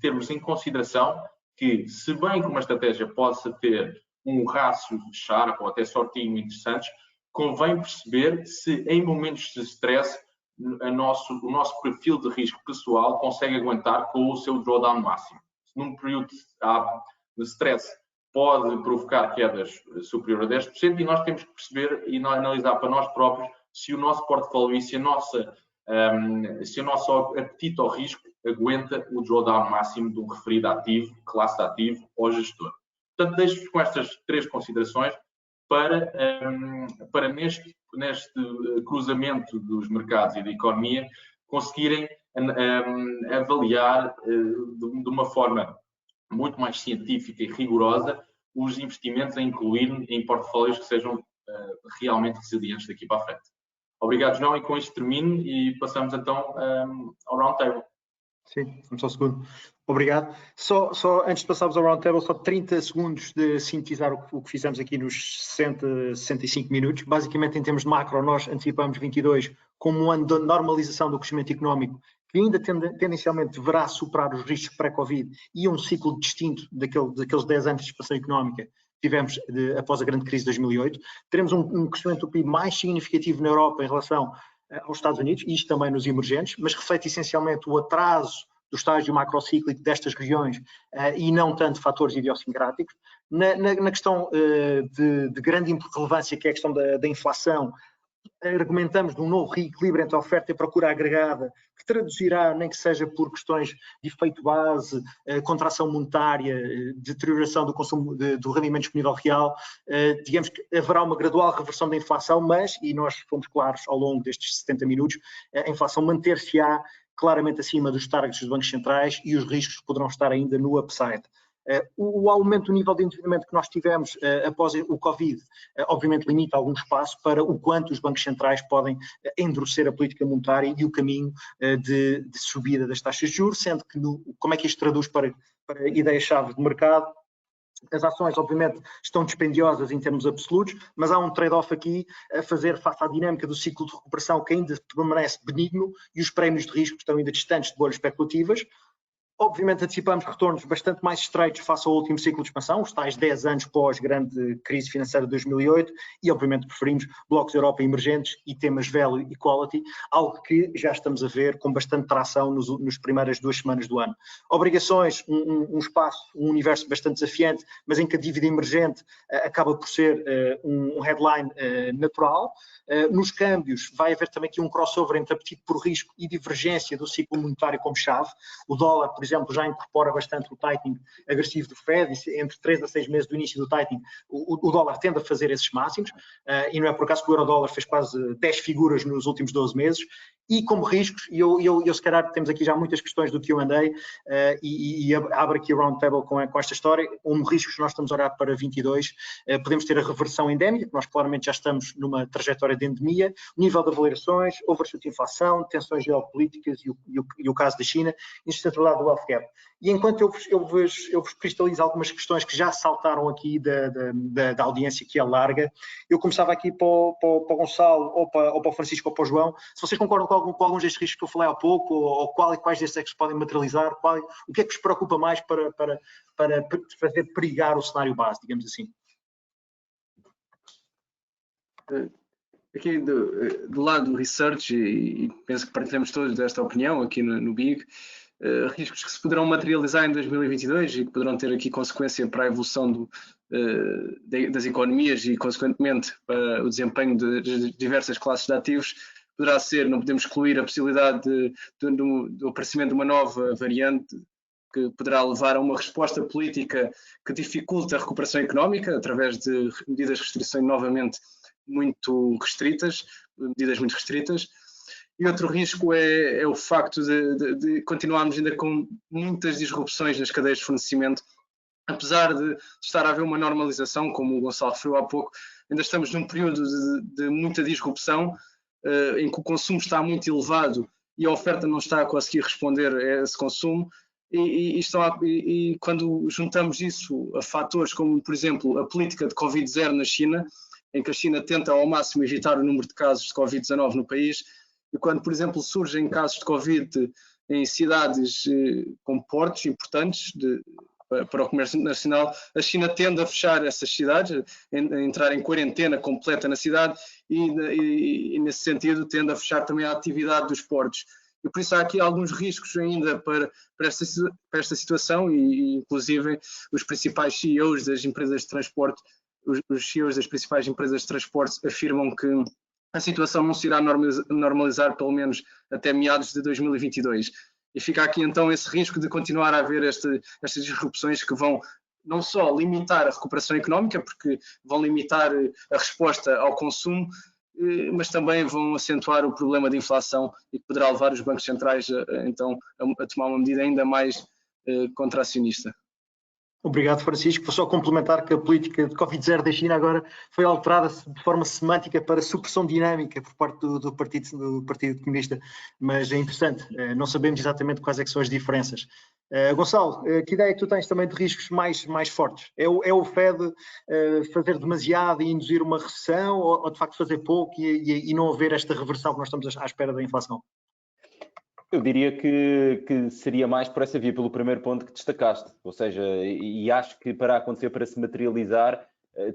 termos em consideração que, se bem que uma estratégia possa ter um rácio de Sharpe ou até Sortino interessantes, convém perceber se em momentos de stress o nosso perfil de risco pessoal consegue aguentar com o seu drawdown máximo. Se num período de stress pode provocar quedas superior a 10%, e nós temos que perceber e analisar para nós próprios se o nosso portfólio e se o nosso apetite ao risco aguenta o drawdown máximo de um referido ativo, classe de ativo ou gestor. Portanto, deixo-vos com estas três considerações para neste cruzamento dos mercados e da economia conseguirem avaliar de uma forma muito mais científica e rigorosa os investimentos a incluir em portfólios que sejam realmente resilientes daqui para a frente. Obrigado, João, e com isto termino e passamos então ao roundtable. Sim, vamos ao segundo. Obrigado. Só antes de passarmos ao roundtable, só 30 segundos de sintetizar o que fizemos aqui nos 65 minutos. Basicamente, em termos de macro, nós antecipamos 22 como um ano de normalização do crescimento económico, que ainda tendencialmente deverá superar os riscos pré-Covid e um ciclo distinto daqueles 10 anos de expansão económica que tivemos após a grande crise de 2008. Teremos um crescimento do PIB mais significativo na Europa em relação aos Estados Unidos, e isto também nos emergentes, mas reflete essencialmente o atraso do estágio macrocíclico destas regiões e não tanto fatores idiosincráticos. Na questão de grande relevância, que é a questão da inflação, argumentamos de um novo reequilíbrio entre a oferta e a procura agregada, que traduzirá, nem que seja por questões de efeito base, contração monetária, deterioração do consumo do rendimento disponível real. Digamos que haverá uma gradual reversão da inflação, mas, e nós fomos claros ao longo destes 70 minutos, a inflação manter-se-á claramente acima dos targets dos bancos centrais e os riscos poderão estar ainda no upside. O aumento do nível de endividamento que nós tivemos após o Covid, obviamente limita algum espaço para o quanto os bancos centrais podem endurecer a política monetária e o caminho de subida das taxas de juros, sendo que como é que isto traduz para ideias-chave de mercado? As ações, obviamente, estão dispendiosas em termos absolutos, mas há um trade-off aqui a fazer face à dinâmica do ciclo de recuperação que ainda permanece benigno e os prémios de risco estão ainda distantes de bolhas especulativas. Obviamente antecipamos retornos bastante mais estreitos face ao último ciclo de expansão, os tais 10 anos pós-grande crise financeira de 2008, e obviamente preferimos blocos Europa emergentes e temas value e quality, algo que já estamos a ver com bastante tração nas primeiras 2 semanas do ano. Obrigações, um espaço, um universo bastante desafiante, mas em que a dívida emergente acaba por ser um headline natural. Nos câmbios vai haver também aqui um crossover entre apetite por risco e divergência do ciclo monetário como chave. O dólar, por exemplo, já incorpora bastante o tightening agressivo do Fed, e entre 3 a 6 meses do início do tightening, o dólar tende a fazer esses máximos, e não é por acaso que o euro-dólar fez quase 10 figuras nos últimos 12 meses. E como riscos, e eu se calhar temos aqui já muitas questões do Q&A, e abro aqui o roundtable com esta história. Como riscos nós estamos a olhar para 22, podemos ter a reversão endémica, nós claramente já estamos numa trajetória de endemia, nível de avaliações, overshoot de inflação, tensões geopolíticas e o caso da China, insustentável do wealth gap. E enquanto eu vos cristalizo algumas questões que já saltaram aqui da audiência que é larga, eu começava aqui para o Gonçalo, ou para o Francisco, ou para o João, se vocês concordam com alguns destes riscos que eu falei há pouco, ou quais destes é que se podem materializar, o que é que vos preocupa mais para fazer perigar o cenário base, digamos assim? Aqui do lado do research, e penso que partilhamos todos desta opinião aqui no BIG, riscos que se poderão materializar em 2022 e que poderão ter aqui consequência para a evolução das economias e, consequentemente, para o desempenho de diversas classes de ativos, poderá ser, não podemos excluir a possibilidade do aparecimento de uma nova variante que poderá levar a uma resposta política que dificulte a recuperação económica através de medidas de restrição novamente muito restritas, medidas muito restritas. E outro risco é o facto de continuarmos ainda com muitas disrupções nas cadeias de fornecimento. Apesar de estar a haver uma normalização, como o Gonçalo referiu há pouco, ainda estamos num período de muita disrupção, em que o consumo está muito elevado e a oferta não está a conseguir responder a esse consumo. E quando juntamos isso a fatores como, por exemplo, a política de Covid-0 na China, em que a China tenta ao máximo evitar o número de casos de Covid-19 no país, e quando, por exemplo, surgem casos de Covid em cidades com portos importantes para o comércio nacional, a China tende a fechar essas cidades, a entrar em quarentena completa na cidade e nesse sentido, tende a fechar também a atividade dos portos. E por isso há aqui alguns riscos ainda para esta situação e inclusive os principais CEOs das empresas de transporte, os CEOs das principais empresas de transporte afirmam que a situação não se irá normalizar pelo menos até meados de 2022. E fica aqui então esse risco de continuar a haver estas disrupções que vão não só limitar a recuperação económica, porque vão limitar a resposta ao consumo, mas também vão acentuar o problema de inflação e que poderá levar os bancos centrais então a tomar uma medida ainda mais contracionista. Obrigado, Francisco. Vou só complementar que a política de Covid-0 da China agora foi alterada de forma semântica para supressão dinâmica por parte do Partido Comunista, mas é interessante, não sabemos exatamente quais é que são as diferenças. Gonçalo, que ideia que tu tens também de riscos mais fortes? É o Fed fazer demasiado e induzir uma recessão, ou de facto fazer pouco e não haver esta reversão que nós estamos à espera da inflação? Eu diria que seria mais por essa via, pelo primeiro ponto que destacaste, ou seja, e acho que para acontecer, para se materializar,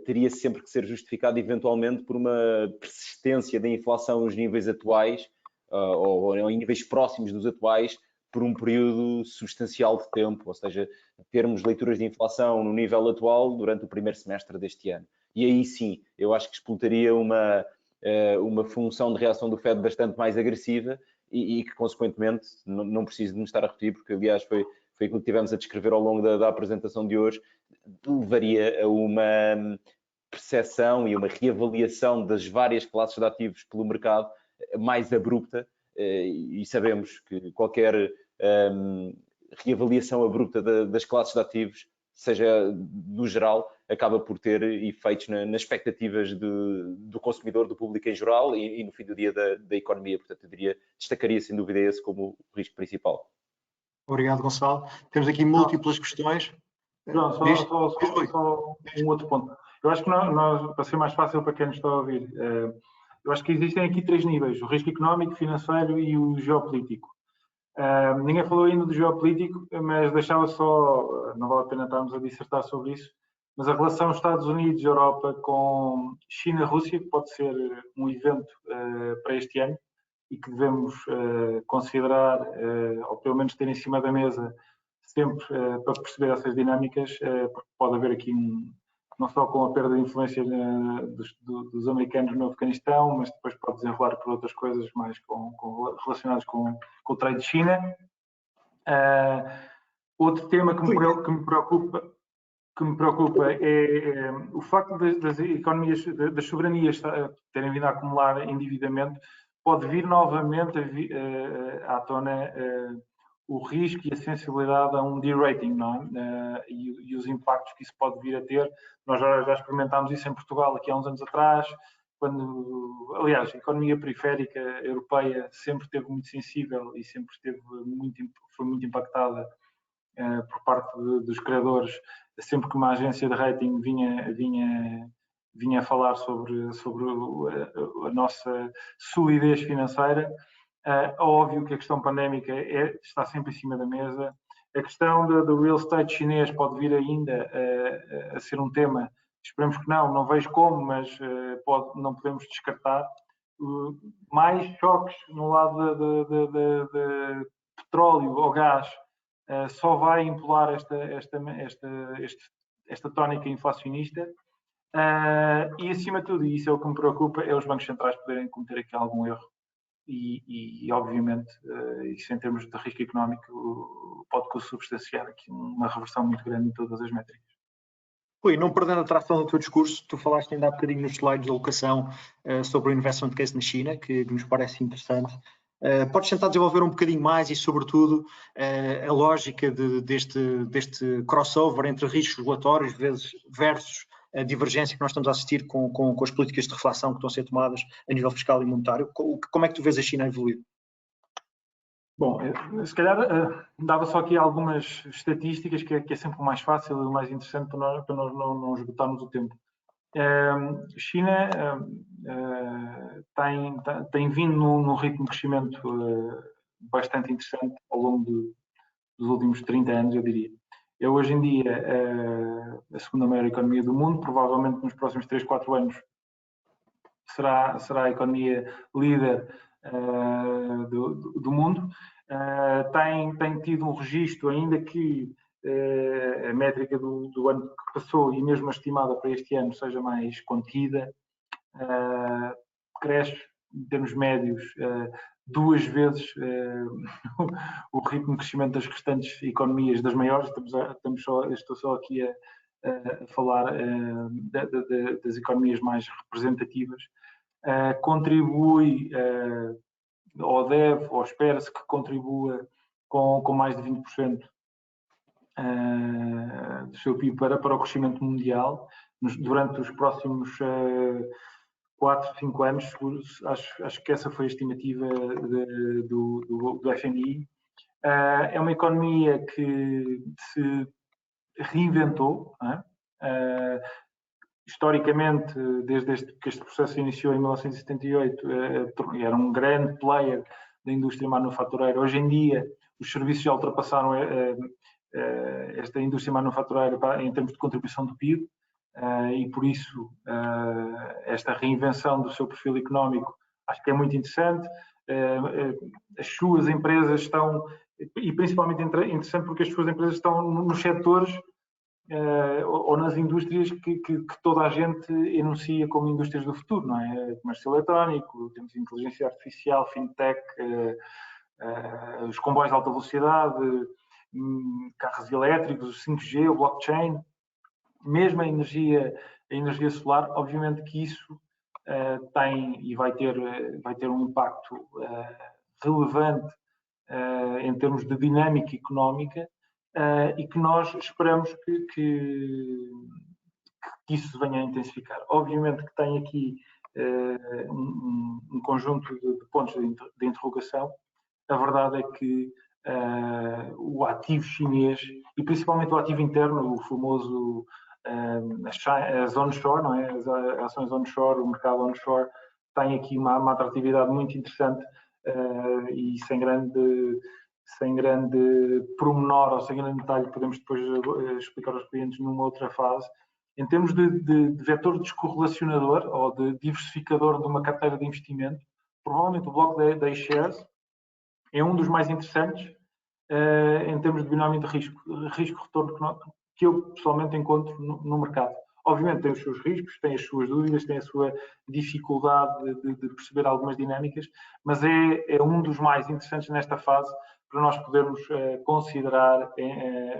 teria sempre que ser justificado eventualmente por uma persistência da inflação nos níveis atuais, ou em níveis próximos dos atuais, por um período substancial de tempo, ou seja, termos leituras de inflação no nível atual durante o primeiro semestre deste ano. E aí sim, eu acho que explotaria uma função de reação do Fed bastante mais agressiva, e que, consequentemente, não preciso de me estar a repetir, porque, aliás, foi aquilo que tivemos a descrever ao longo da apresentação de hoje, levaria a uma percepção e uma reavaliação das várias classes de ativos pelo mercado mais abrupta, e sabemos que qualquer reavaliação abrupta das classes de ativos seja do geral, acaba por ter efeitos nas expectativas do consumidor, do público em geral e no fim do dia da economia. Portanto, eu destacaria sem dúvida esse como o risco principal. Obrigado, Gonçalo. Temos aqui múltiplas questões. João, só um outro ponto. Eu acho que nós, para ser mais fácil para quem nos está a ouvir, eu acho que existem aqui 3 níveis: o risco económico, financeiro e o geopolítico. Ninguém falou ainda do geopolítico, mas deixava só, não vale a pena estarmos a dissertar sobre isso, mas a relação Estados Unidos-Europa com China-Rússia, que pode ser um evento para este ano e que devemos considerar, ou pelo menos ter em cima da mesa, sempre para perceber essas dinâmicas, porque pode haver aqui não só com a perda de influência dos americanos no Afeganistão, mas depois pode desenrolar por outras coisas mais relacionadas com o trade de China. Outro tema que me preocupa é o facto das economias, das soberanias terem vindo a acumular endividamento, pode vir novamente à tona o risco e a sensibilidade a um de-rating, não é? E os impactos que isso pode vir a ter. Nós já experimentámos isso em Portugal aqui há uns anos atrás, aliás, a economia periférica europeia sempre esteve muito sensível e sempre foi muito impactada por parte dos credores, sempre que uma agência de rating vinha a falar sobre a nossa solidez financeira. Óbvio que a questão pandémica está sempre em cima da mesa. A questão do real estate chinês pode vir ainda a ser um tema. Esperemos que não vejo como, mas não podemos descartar. Mais choques no lado de petróleo ou gás só vai impelar esta tónica inflacionista. E, acima de tudo, e isso é o que me preocupa, é os bancos centrais poderem cometer aqui algum erro. E obviamente, isso em termos de risco económico, pode consubstanciar aqui uma reversão muito grande em todas as métricas. Rui, não perdendo a tração do teu discurso, tu falaste ainda há bocadinho nos slides da alocação sobre o investment case na China, que nos parece interessante. Podes tentar desenvolver um bocadinho mais e, sobretudo, a lógica deste crossover entre riscos regulatórios versus a divergência que nós estamos a assistir com as políticas de reflação que estão a ser tomadas a nível fiscal e monetário. Como é que tu vês a China evoluir? Bom, se calhar dava só aqui algumas estatísticas que é sempre o mais fácil e o mais interessante para nós não esgotarmos o tempo. A China tem vindo num ritmo de crescimento bastante interessante ao longo dos últimos 30 anos, eu diria. É hoje em dia a segunda maior economia do mundo, provavelmente nos próximos 3, 4 anos será a economia líder do mundo. Tem tido um registro, ainda que a métrica do ano que passou e mesmo a estimada para este ano seja mais contida, cresce em termos médios 2 vezes o ritmo de crescimento das restantes economias, das maiores. Estou só aqui a falar das economias mais representativas. Contribui ou deve, ou espera-se que contribua com mais de 20% do seu PIB para o crescimento mundial durante os próximos 4, 5 anos. Acho que essa foi a estimativa do FMI. É uma economia que se reinventou, historicamente, desde que este processo se iniciou em 1978, era um grande player da indústria manufatureira. Hoje em dia, os serviços já ultrapassaram esta indústria manufatureira em termos de contribuição do PIB, e por isso esta reinvenção do seu perfil económico acho que é muito interessante. As suas empresas estão, e principalmente interessante porque as suas empresas estão nos setores ou nas indústrias que toda a gente enuncia como indústrias do futuro, não é? Comércio eletrónico, temos inteligência artificial, fintech, os comboios de alta velocidade, carros elétricos, 5G, o blockchain, mesmo a energia solar. Obviamente que isso tem e vai ter um impacto relevante em termos de dinâmica económica e que nós esperamos que isso venha a intensificar. Obviamente que tem aqui um conjunto de pontos de interrogação. A verdade é que o ativo chinês, e principalmente o ativo interno, o famoso as onshore, não é? As ações onshore, o mercado onshore, tem aqui uma atratividade muito interessante e sem grande pormenor ou sem grande detalhe, podemos depois explicar aos clientes numa outra fase. Em termos de vetor descorrelacionador ou de diversificador de uma carteira de investimento, provavelmente o bloco da iShares é um dos mais interessantes em termos de binómio de risco-retorno que eu pessoalmente encontro no mercado. Obviamente tem os seus riscos, tem as suas dúvidas, tem a sua dificuldade de perceber algumas dinâmicas, mas é um dos mais interessantes nesta fase para nós podermos considerar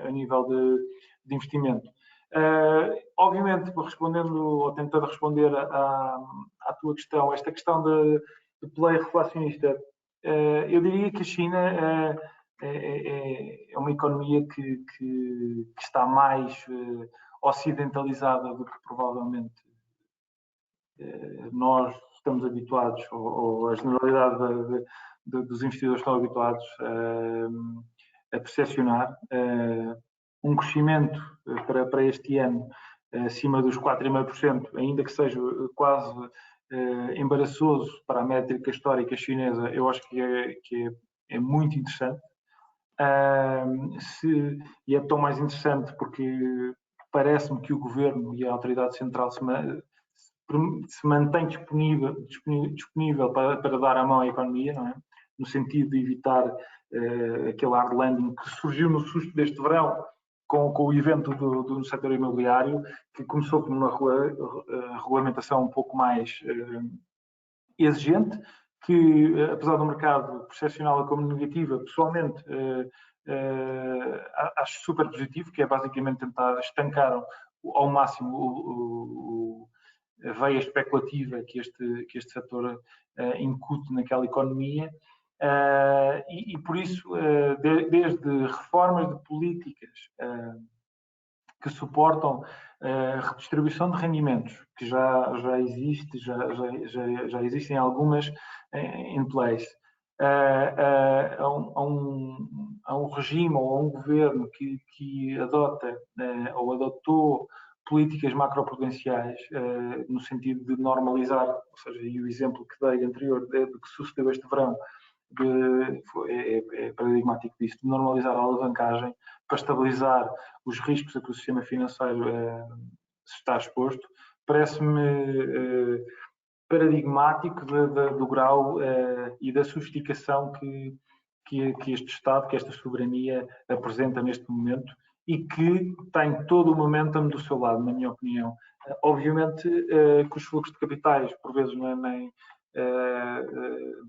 a nível de investimento. Obviamente, respondendo ou tentando responder à tua questão, esta questão de play reflacionista, eu diria que a China é uma economia que está mais ocidentalizada do que provavelmente nós estamos habituados, ou a generalidade dos investidores estão habituados a percepcionar. Um crescimento para este ano acima dos 4,5%, ainda que seja quase embaraçoso para a métrica histórica chinesa, eu acho que é muito interessante. E é tão mais interessante porque parece-me que o governo e a autoridade central se mantém disponível para dar a mão à economia, não é? No sentido de evitar aquele hard landing que surgiu no susto deste verão com o evento do setor imobiliário, que começou com uma regulamentação um pouco mais exigente, que apesar do mercado percepcioná-la como negativa, pessoalmente acho super positivo, que é basicamente tentar estancar ao máximo a veia especulativa que este setor incute naquela economia. E por isso, desde reformas de políticas que suportam a redistribuição de rendimentos, que já existe, já existem algumas em place, a um regime ou a um governo que adota ou adotou políticas macroprudenciais no sentido de normalizar, ou seja, e o exemplo que dei anterior do que sucedeu este verão é paradigmático disso, de normalizar a alavancagem para estabilizar os riscos a que o sistema financeiro se está exposto, parece-me paradigmático do grau e da sofisticação que este Estado, que esta soberania apresenta neste momento e que tem todo o momentum do seu lado, na minha opinião. Obviamente que os fluxos de capitais, por vezes,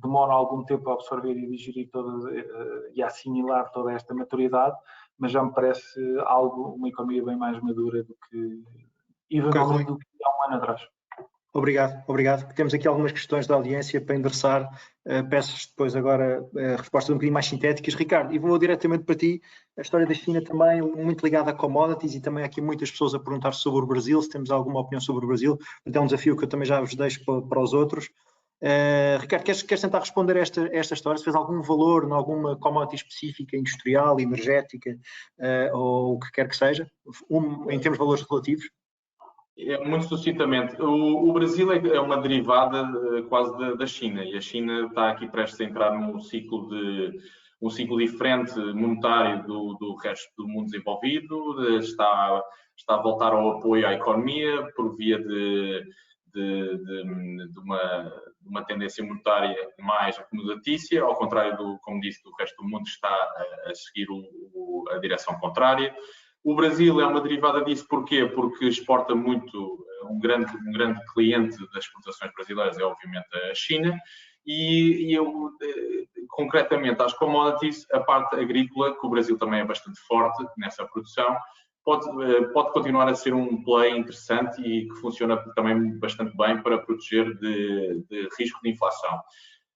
demoram algum tempo a absorver e digerir e a assimilar toda esta maturidade, mas já me parece uma economia bem mais madura do que eventualmente do que há um ano atrás. Obrigado. Temos aqui algumas questões da audiência para endereçar. Peço depois agora respostas um bocadinho mais sintéticas. Ricardo, e vou diretamente para ti. A história da China também muito ligada a commodities e também há aqui muitas pessoas a perguntar sobre o Brasil, se temos alguma opinião sobre o Brasil. É um desafio que eu também já vos deixo para os outros. Ricardo, queres tentar responder esta história? Se fez algum valor em alguma commodity específica, industrial, energética, ou o que quer que seja, em termos de valores relativos? Muito sucintamente, o Brasil é uma derivada quase da China, e a China está aqui prestes a entrar num ciclo diferente monetário do resto do mundo desenvolvido, está a voltar ao apoio à economia por via de uma tendência monetária mais acomodatícia, ao contrário como disse, do resto do mundo está a seguir a direção contrária. O Brasil é uma derivada disso, porquê? Porque exporta muito, um grande cliente das exportações brasileiras é obviamente a China, e concretamente às commodities, a parte agrícola, que o Brasil também é bastante forte nessa produção, pode continuar a ser um play interessante e que funciona também bastante bem para proteger de risco de inflação.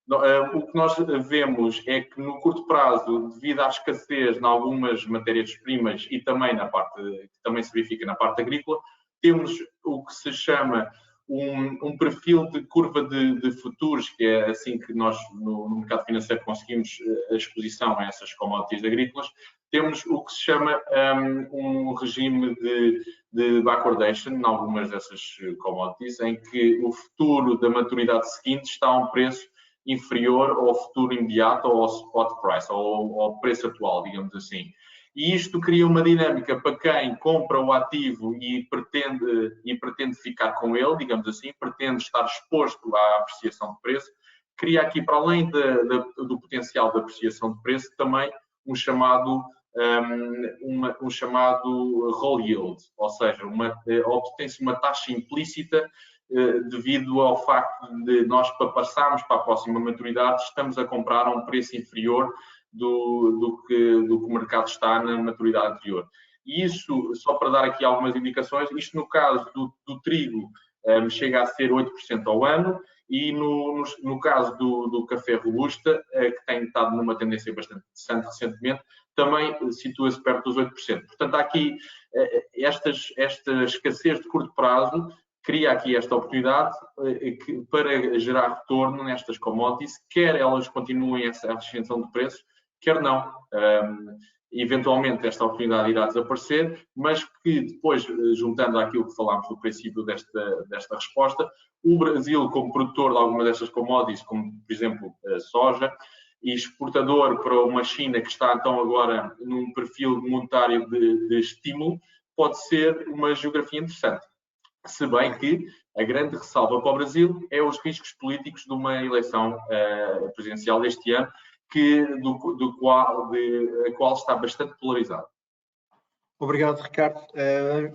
O que nós vemos é que no curto prazo, devido à escassez em algumas matérias-primas e também na parte, que também se verifica na parte agrícola, temos o que se chama um perfil de curva de futuros, que é assim que nós no mercado financeiro conseguimos a exposição a essas commodities agrícolas. Temos o que se chama um regime de backwardation em algumas dessas commodities, em que o futuro da maturidade seguinte está a um preço inferior ao futuro imediato ou ao spot price, ou ao preço atual, digamos assim. E isto cria uma dinâmica para quem compra o ativo e pretende ficar com ele, digamos assim, pretende estar exposto à apreciação de preço, cria aqui, para além do potencial de apreciação de preço, também um chamado roll yield, ou seja, obtém-se uma taxa implícita devido ao facto de nós, para passarmos para a próxima maturidade, estamos a comprar a um preço inferior do que o mercado está na maturidade anterior. E isso, só para dar aqui algumas indicações, isto no caso do trigo chega a ser 8% ao ano, e no caso do café robusta, que tem estado numa tendência bastante interessante recentemente, também situa-se perto dos 8%. Portanto, há aqui esta escassez de curto prazo cria aqui esta oportunidade para gerar retorno nestas commodities, quer elas continuem essa ascensão de preços, quer não. Eventualmente esta oportunidade irá desaparecer, mas que depois, juntando àquilo que falámos no princípio desta resposta, o Brasil, como produtor de alguma destas commodities, como por exemplo a soja, e exportador para uma China que está então agora num perfil monetário de estímulo, pode ser uma geografia interessante. Se bem que a grande ressalva para o Brasil é os riscos políticos de uma eleição presidencial deste ano, a qual está bastante polarizado. Obrigado, Ricardo.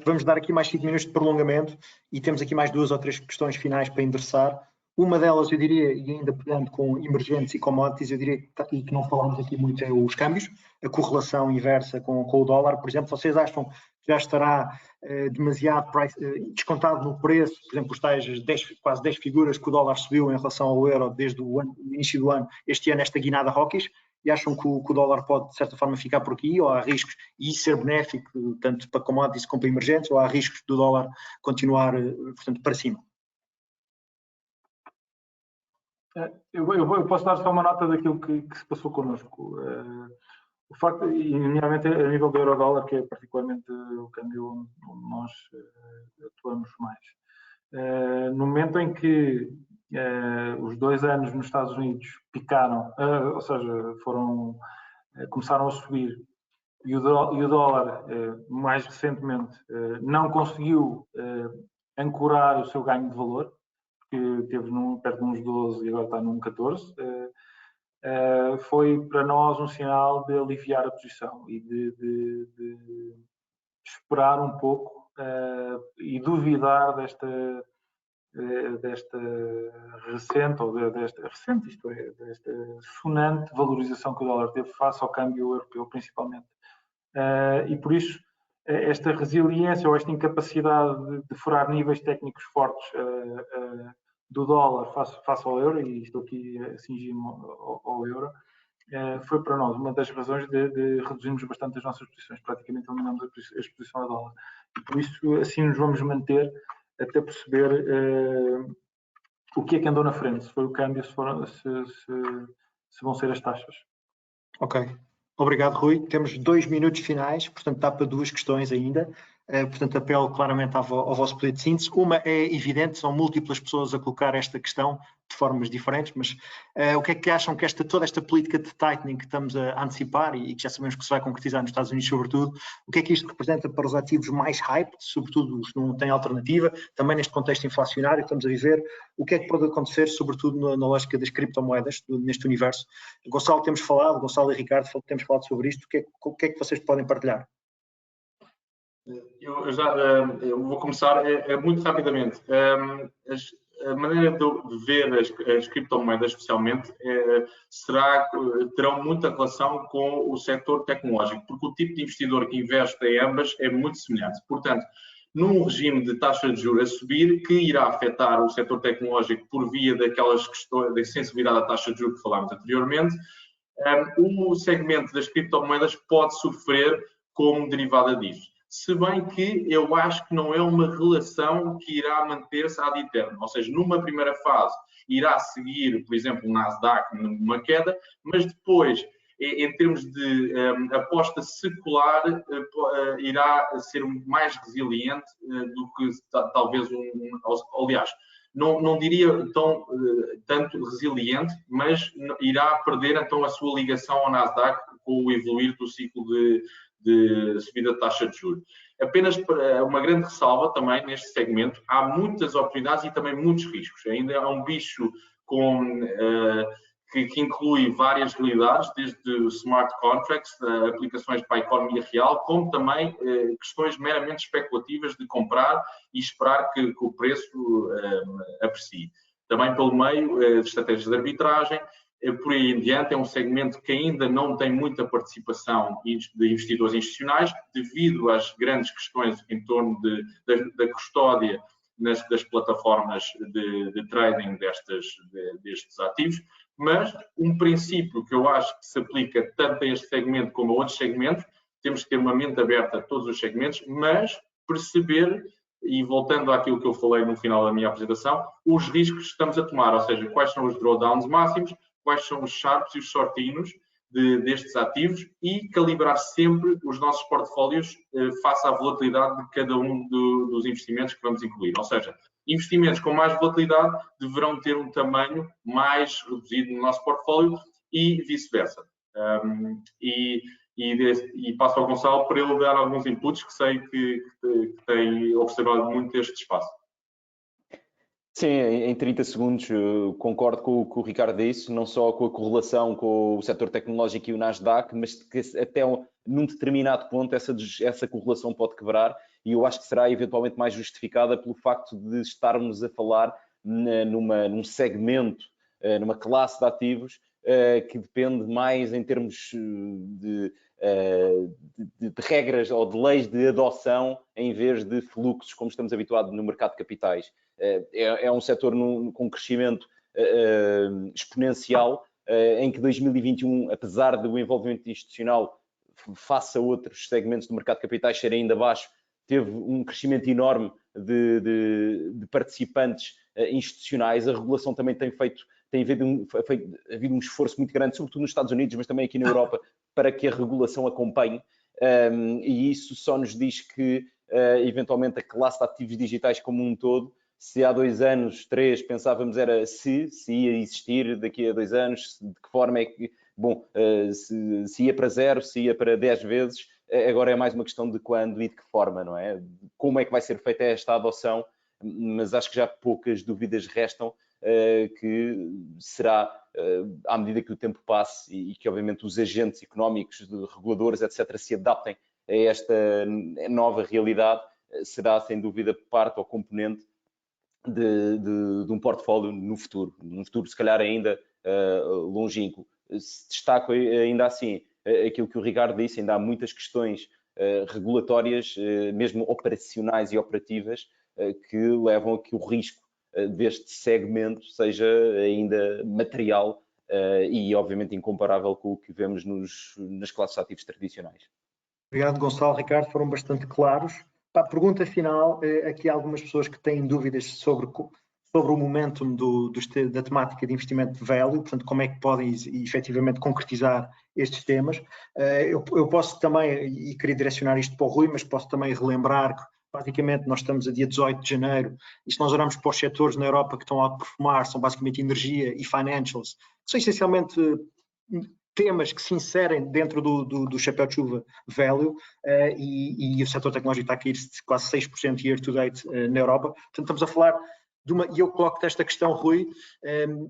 Vamos dar aqui mais 5 minutos de prolongamento e temos aqui mais 2 ou 3 questões finais para endereçar. Uma delas, eu diria, e ainda pegando com emergentes e commodities, eu diria que não falámos aqui muito, é os câmbios, a correlação inversa com o dólar. Por exemplo, vocês acham que já estará demasiado descontado no preço, por exemplo, os tais quase 10 figuras que o dólar subiu em relação ao euro desde o início do ano, este ano, esta guinada rockies, e acham que o dólar pode, de certa forma, ficar por aqui, ou há riscos, e isso ser benéfico, tanto para commodities como para emergentes, ou há riscos do dólar continuar, portanto, para cima? Eu posso dar só uma nota daquilo que se passou connosco. O facto, e nomeadamente a nível do euro-dólar, que é particularmente o câmbio onde nós atuamos mais. No momento em que os 2 anos nos Estados Unidos picaram, ou seja, começaram a subir, e o dólar, mais recentemente, não conseguiu ancorar o seu ganho de valor, que teve perto de uns 12 e agora está num 14, foi para nós um sinal de aliviar a posição e de esperar um pouco e duvidar desta recente, isto é, desta sonante valorização que o dólar teve face ao câmbio europeu, principalmente. E por isso, esta resiliência ou esta incapacidade de furar níveis técnicos fortes do dólar face ao euro, e estou aqui a cingir-me ao euro, foi para nós uma das razões de reduzirmos bastante as nossas posições, praticamente eliminamos a exposição ao dólar. E por isso, assim nos vamos manter até perceber o que é que andou na frente, se foi o câmbio, se vão ser as taxas. Ok. Obrigado, Rui. Temos 2 minutos finais, portanto dá para 2 questões ainda. Portanto, apelo claramente ao vosso poder de síntese. Uma é evidente, são múltiplas pessoas a colocar esta questão de formas diferentes, mas o que é que acham que toda esta política de tightening que estamos a antecipar e que já sabemos que se vai concretizar nos Estados Unidos sobretudo, o que é que isto representa para os ativos mais hyped, sobretudo os que não têm alternativa, também neste contexto inflacionário que estamos a viver, o que é que pode acontecer, sobretudo na lógica das criptomoedas, neste universo? Gonçalo e Ricardo temos falado sobre isto, o que é que vocês podem partilhar? Eu vou começar muito rapidamente. A maneira de ver as criptomoedas, especialmente, terão muita relação com o setor tecnológico, porque o tipo de investidor que investe em ambas é muito semelhante. Portanto, num regime de taxa de juros a subir, que irá afetar o setor tecnológico por via daquelas questões da sensibilidade à taxa de juros que falámos anteriormente, o segmento das criptomoedas pode sofrer como derivada disso. Se bem que eu acho que não é uma relação que irá manter-se ad eterno. Ou seja, numa primeira fase irá seguir, por exemplo, o Nasdaq numa queda, mas depois, em termos de aposta secular, irá ser mais resiliente do que talvez aliás, não diria tanto resiliente, mas irá perder então a sua ligação ao Nasdaq com o evoluir do ciclo de subida de taxa de juros. Apenas uma grande ressalva também neste segmento, há muitas oportunidades e também muitos riscos. Ainda é um bicho que inclui várias realidades, desde smart contracts, aplicações para a economia real, como também questões meramente especulativas de comprar e esperar que o preço aprecie. Também pelo meio de estratégias de arbitragem, por aí em diante, é um segmento que ainda não tem muita participação de investidores institucionais, devido às grandes questões em torno da custódia das plataformas de trading destes ativos, mas um princípio que eu acho que se aplica tanto a este segmento como a outros segmentos, temos que ter uma mente aberta a todos os segmentos, mas perceber, e voltando àquilo que eu falei no final da minha apresentação, os riscos que estamos a tomar, ou seja, quais são os drawdowns máximos, quais são os sharps e os shortinos destes ativos e calibrar sempre os nossos portfólios face à volatilidade de cada um dos investimentos que vamos incluir. Ou seja, investimentos com mais volatilidade deverão ter um tamanho mais reduzido no nosso portfólio e vice-versa. E passo ao Gonçalo para ele dar alguns inputs que sei que tem observado muito este espaço. Sim, em 30 segundos concordo com o que o Ricardo disse, não só com a correlação com o setor tecnológico e o Nasdaq, mas que até num determinado ponto essa correlação pode quebrar e eu acho que será eventualmente mais justificada pelo facto de estarmos a falar num segmento, numa classe de ativos que depende mais em termos de regras ou de leis de adoção em vez de fluxos, como estamos habituados no mercado de capitais. É um setor com crescimento exponencial, em que 2021, apesar do envolvimento institucional face a outros segmentos do mercado de capitais ser ainda baixo, teve um crescimento enorme de participantes institucionais. A regulação também tem havido um esforço muito grande, sobretudo nos Estados Unidos, mas também aqui na Europa, para que a regulação acompanhe, e isso só nos diz que, eventualmente, a classe de ativos digitais como um todo, se há 2 anos, 3, pensávamos era se ia existir daqui a 2 anos, de que forma é que, bom, se ia para 0, se ia para 10 vezes, agora é mais uma questão de quando e de que forma, não é? Como é que vai ser feita esta adoção, mas acho que já poucas dúvidas restam que será, à medida que o tempo passe e que, obviamente, os agentes económicos, reguladores, etc., se adaptem a esta nova realidade, será, sem dúvida, parte ou componente de um portfólio no futuro, num futuro se calhar ainda longínquo. Destaco ainda assim aquilo que o Ricardo disse, ainda há muitas questões regulatórias, mesmo operacionais e operativas, que levam a que o risco deste segmento seja ainda material e obviamente incomparável com o que vemos nas classes de ativos tradicionais. Obrigado, Gonçalo. Ricardo, foram bastante claros. Para a pergunta final, aqui há algumas pessoas que têm dúvidas sobre o momentum da temática de investimento de value, portanto, como é que podem efetivamente concretizar estes temas. Eu posso também, e queria direcionar isto para o Rui, mas posso também relembrar que, basicamente, nós estamos a dia 18 de janeiro, e se nós olharmos para os setores na Europa que estão a performar, são basicamente energia e financials, que são essencialmente temas que se inserem dentro do chapéu de chuva value, e o setor tecnológico está a cair quase 6% year to date na Europa. Portanto, estamos a falar e eu coloco-te esta questão, Rui,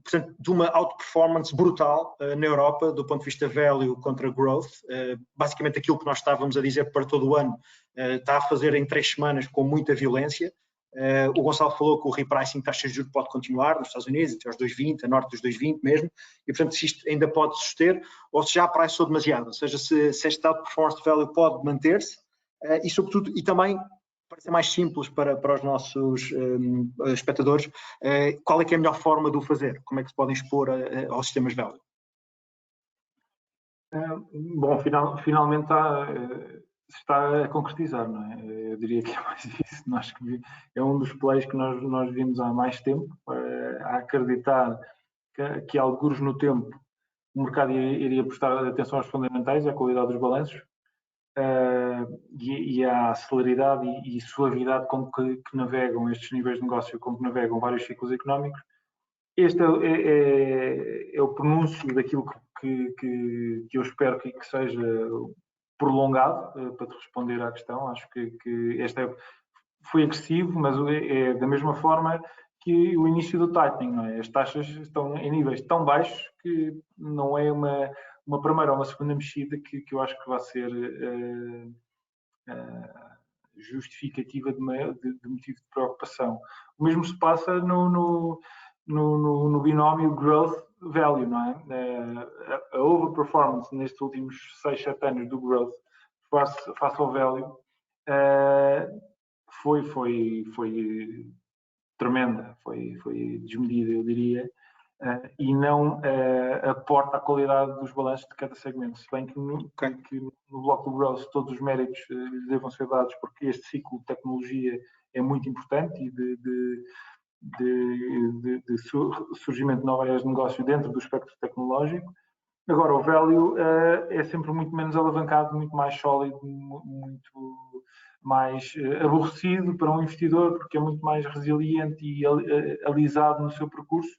portanto, de uma outperformance brutal na Europa, do ponto de vista value contra growth. Basicamente aquilo que nós estávamos a dizer para todo o ano está a fazer em 3 semanas com muita violência. O Gonçalo falou que o repricing de taxas de juros pode continuar nos Estados Unidos, até aos 2,20, a norte dos 2,20 mesmo, e portanto se isto ainda pode suster, ou se já pricou demasiado, ou seja, se esta outperformance de value pode manter-se, e sobretudo, e também para ser mais simples para os nossos espectadores, qual é que é a melhor forma de o fazer? Como é que se podem expor aos sistemas value? Bom, finalmente está a concretizar, não é? Eu diria que é mais isso. Nós, é um dos plays que nós vimos há mais tempo, a acreditar que alguns no tempo o mercado iria prestar atenção aos fundamentais, à qualidade dos balanços e à celeridade e suavidade com que navegam estes níveis de negócio, com que navegam vários ciclos económicos. Este é o pronúncio daquilo que eu espero que seja prolongado, para te responder à questão. Acho que este foi agressivo, mas é da mesma forma que o início do tightening, não é? As taxas estão em níveis tão baixos que não é uma primeira ou uma segunda mexida que eu acho que vai ser justificativa de motivo de preocupação. O mesmo se passa no binómio growth value, não é? A overperformance nestes últimos 6, 7 anos do growth face ao value foi tremenda, foi desmedida, eu diria, e não aporta a qualidade dos balanços de cada segmento. Se bem que no bloco do growth todos os méritos devam ser dados, porque este ciclo de tecnologia é muito importante e de surgimento de novas áreas de negócio dentro do espectro tecnológico. Agora, o value é sempre muito menos alavancado, muito mais sólido, muito mais aborrecido para um investidor, porque é muito mais resiliente e alisado no seu percurso.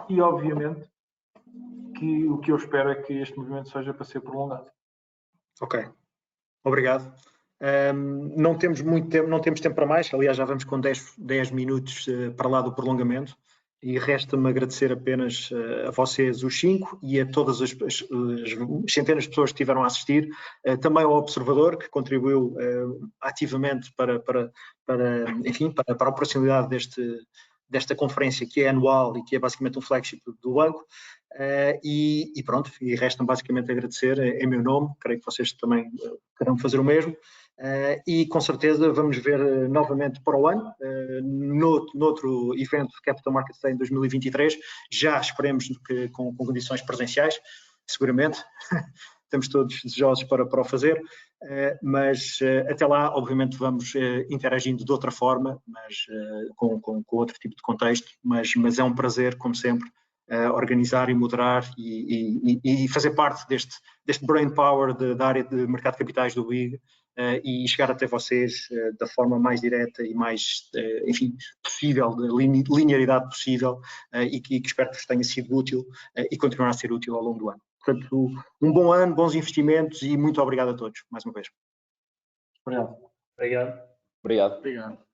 E, obviamente, que o que eu espero é que este movimento seja para ser prolongado. Ok, obrigado. Não temos muito tempo, não temos tempo para mais, aliás já vamos com 10 minutos para lá do prolongamento e resta-me agradecer apenas a vocês os 5 e a todas as centenas de pessoas que estiveram a assistir, também ao observador que contribuiu ativamente para a operacionalidade desta conferência que é anual e que é basicamente um flagship do banco. E pronto, e resta-me basicamente agradecer em meu nome, creio que vocês também querem fazer o mesmo, e com certeza vamos ver novamente para o ano, noutro evento Capital Markets Day em 2023, já esperemos que com condições presenciais, seguramente, estamos todos desejosos para o fazer, mas até lá, obviamente, vamos interagindo de outra forma, mas com outro tipo de contexto, mas é um prazer, como sempre, organizar e moderar e fazer parte deste brain power da área de mercado de capitais do BIG e chegar até vocês da forma mais direta e mais, possível, de linearidade possível e que espero que vos tenha sido útil e continuará a ser útil ao longo do ano. Portanto, um bom ano, bons investimentos e muito obrigado a todos, mais uma vez. Obrigado. Obrigado. Obrigado. Obrigado.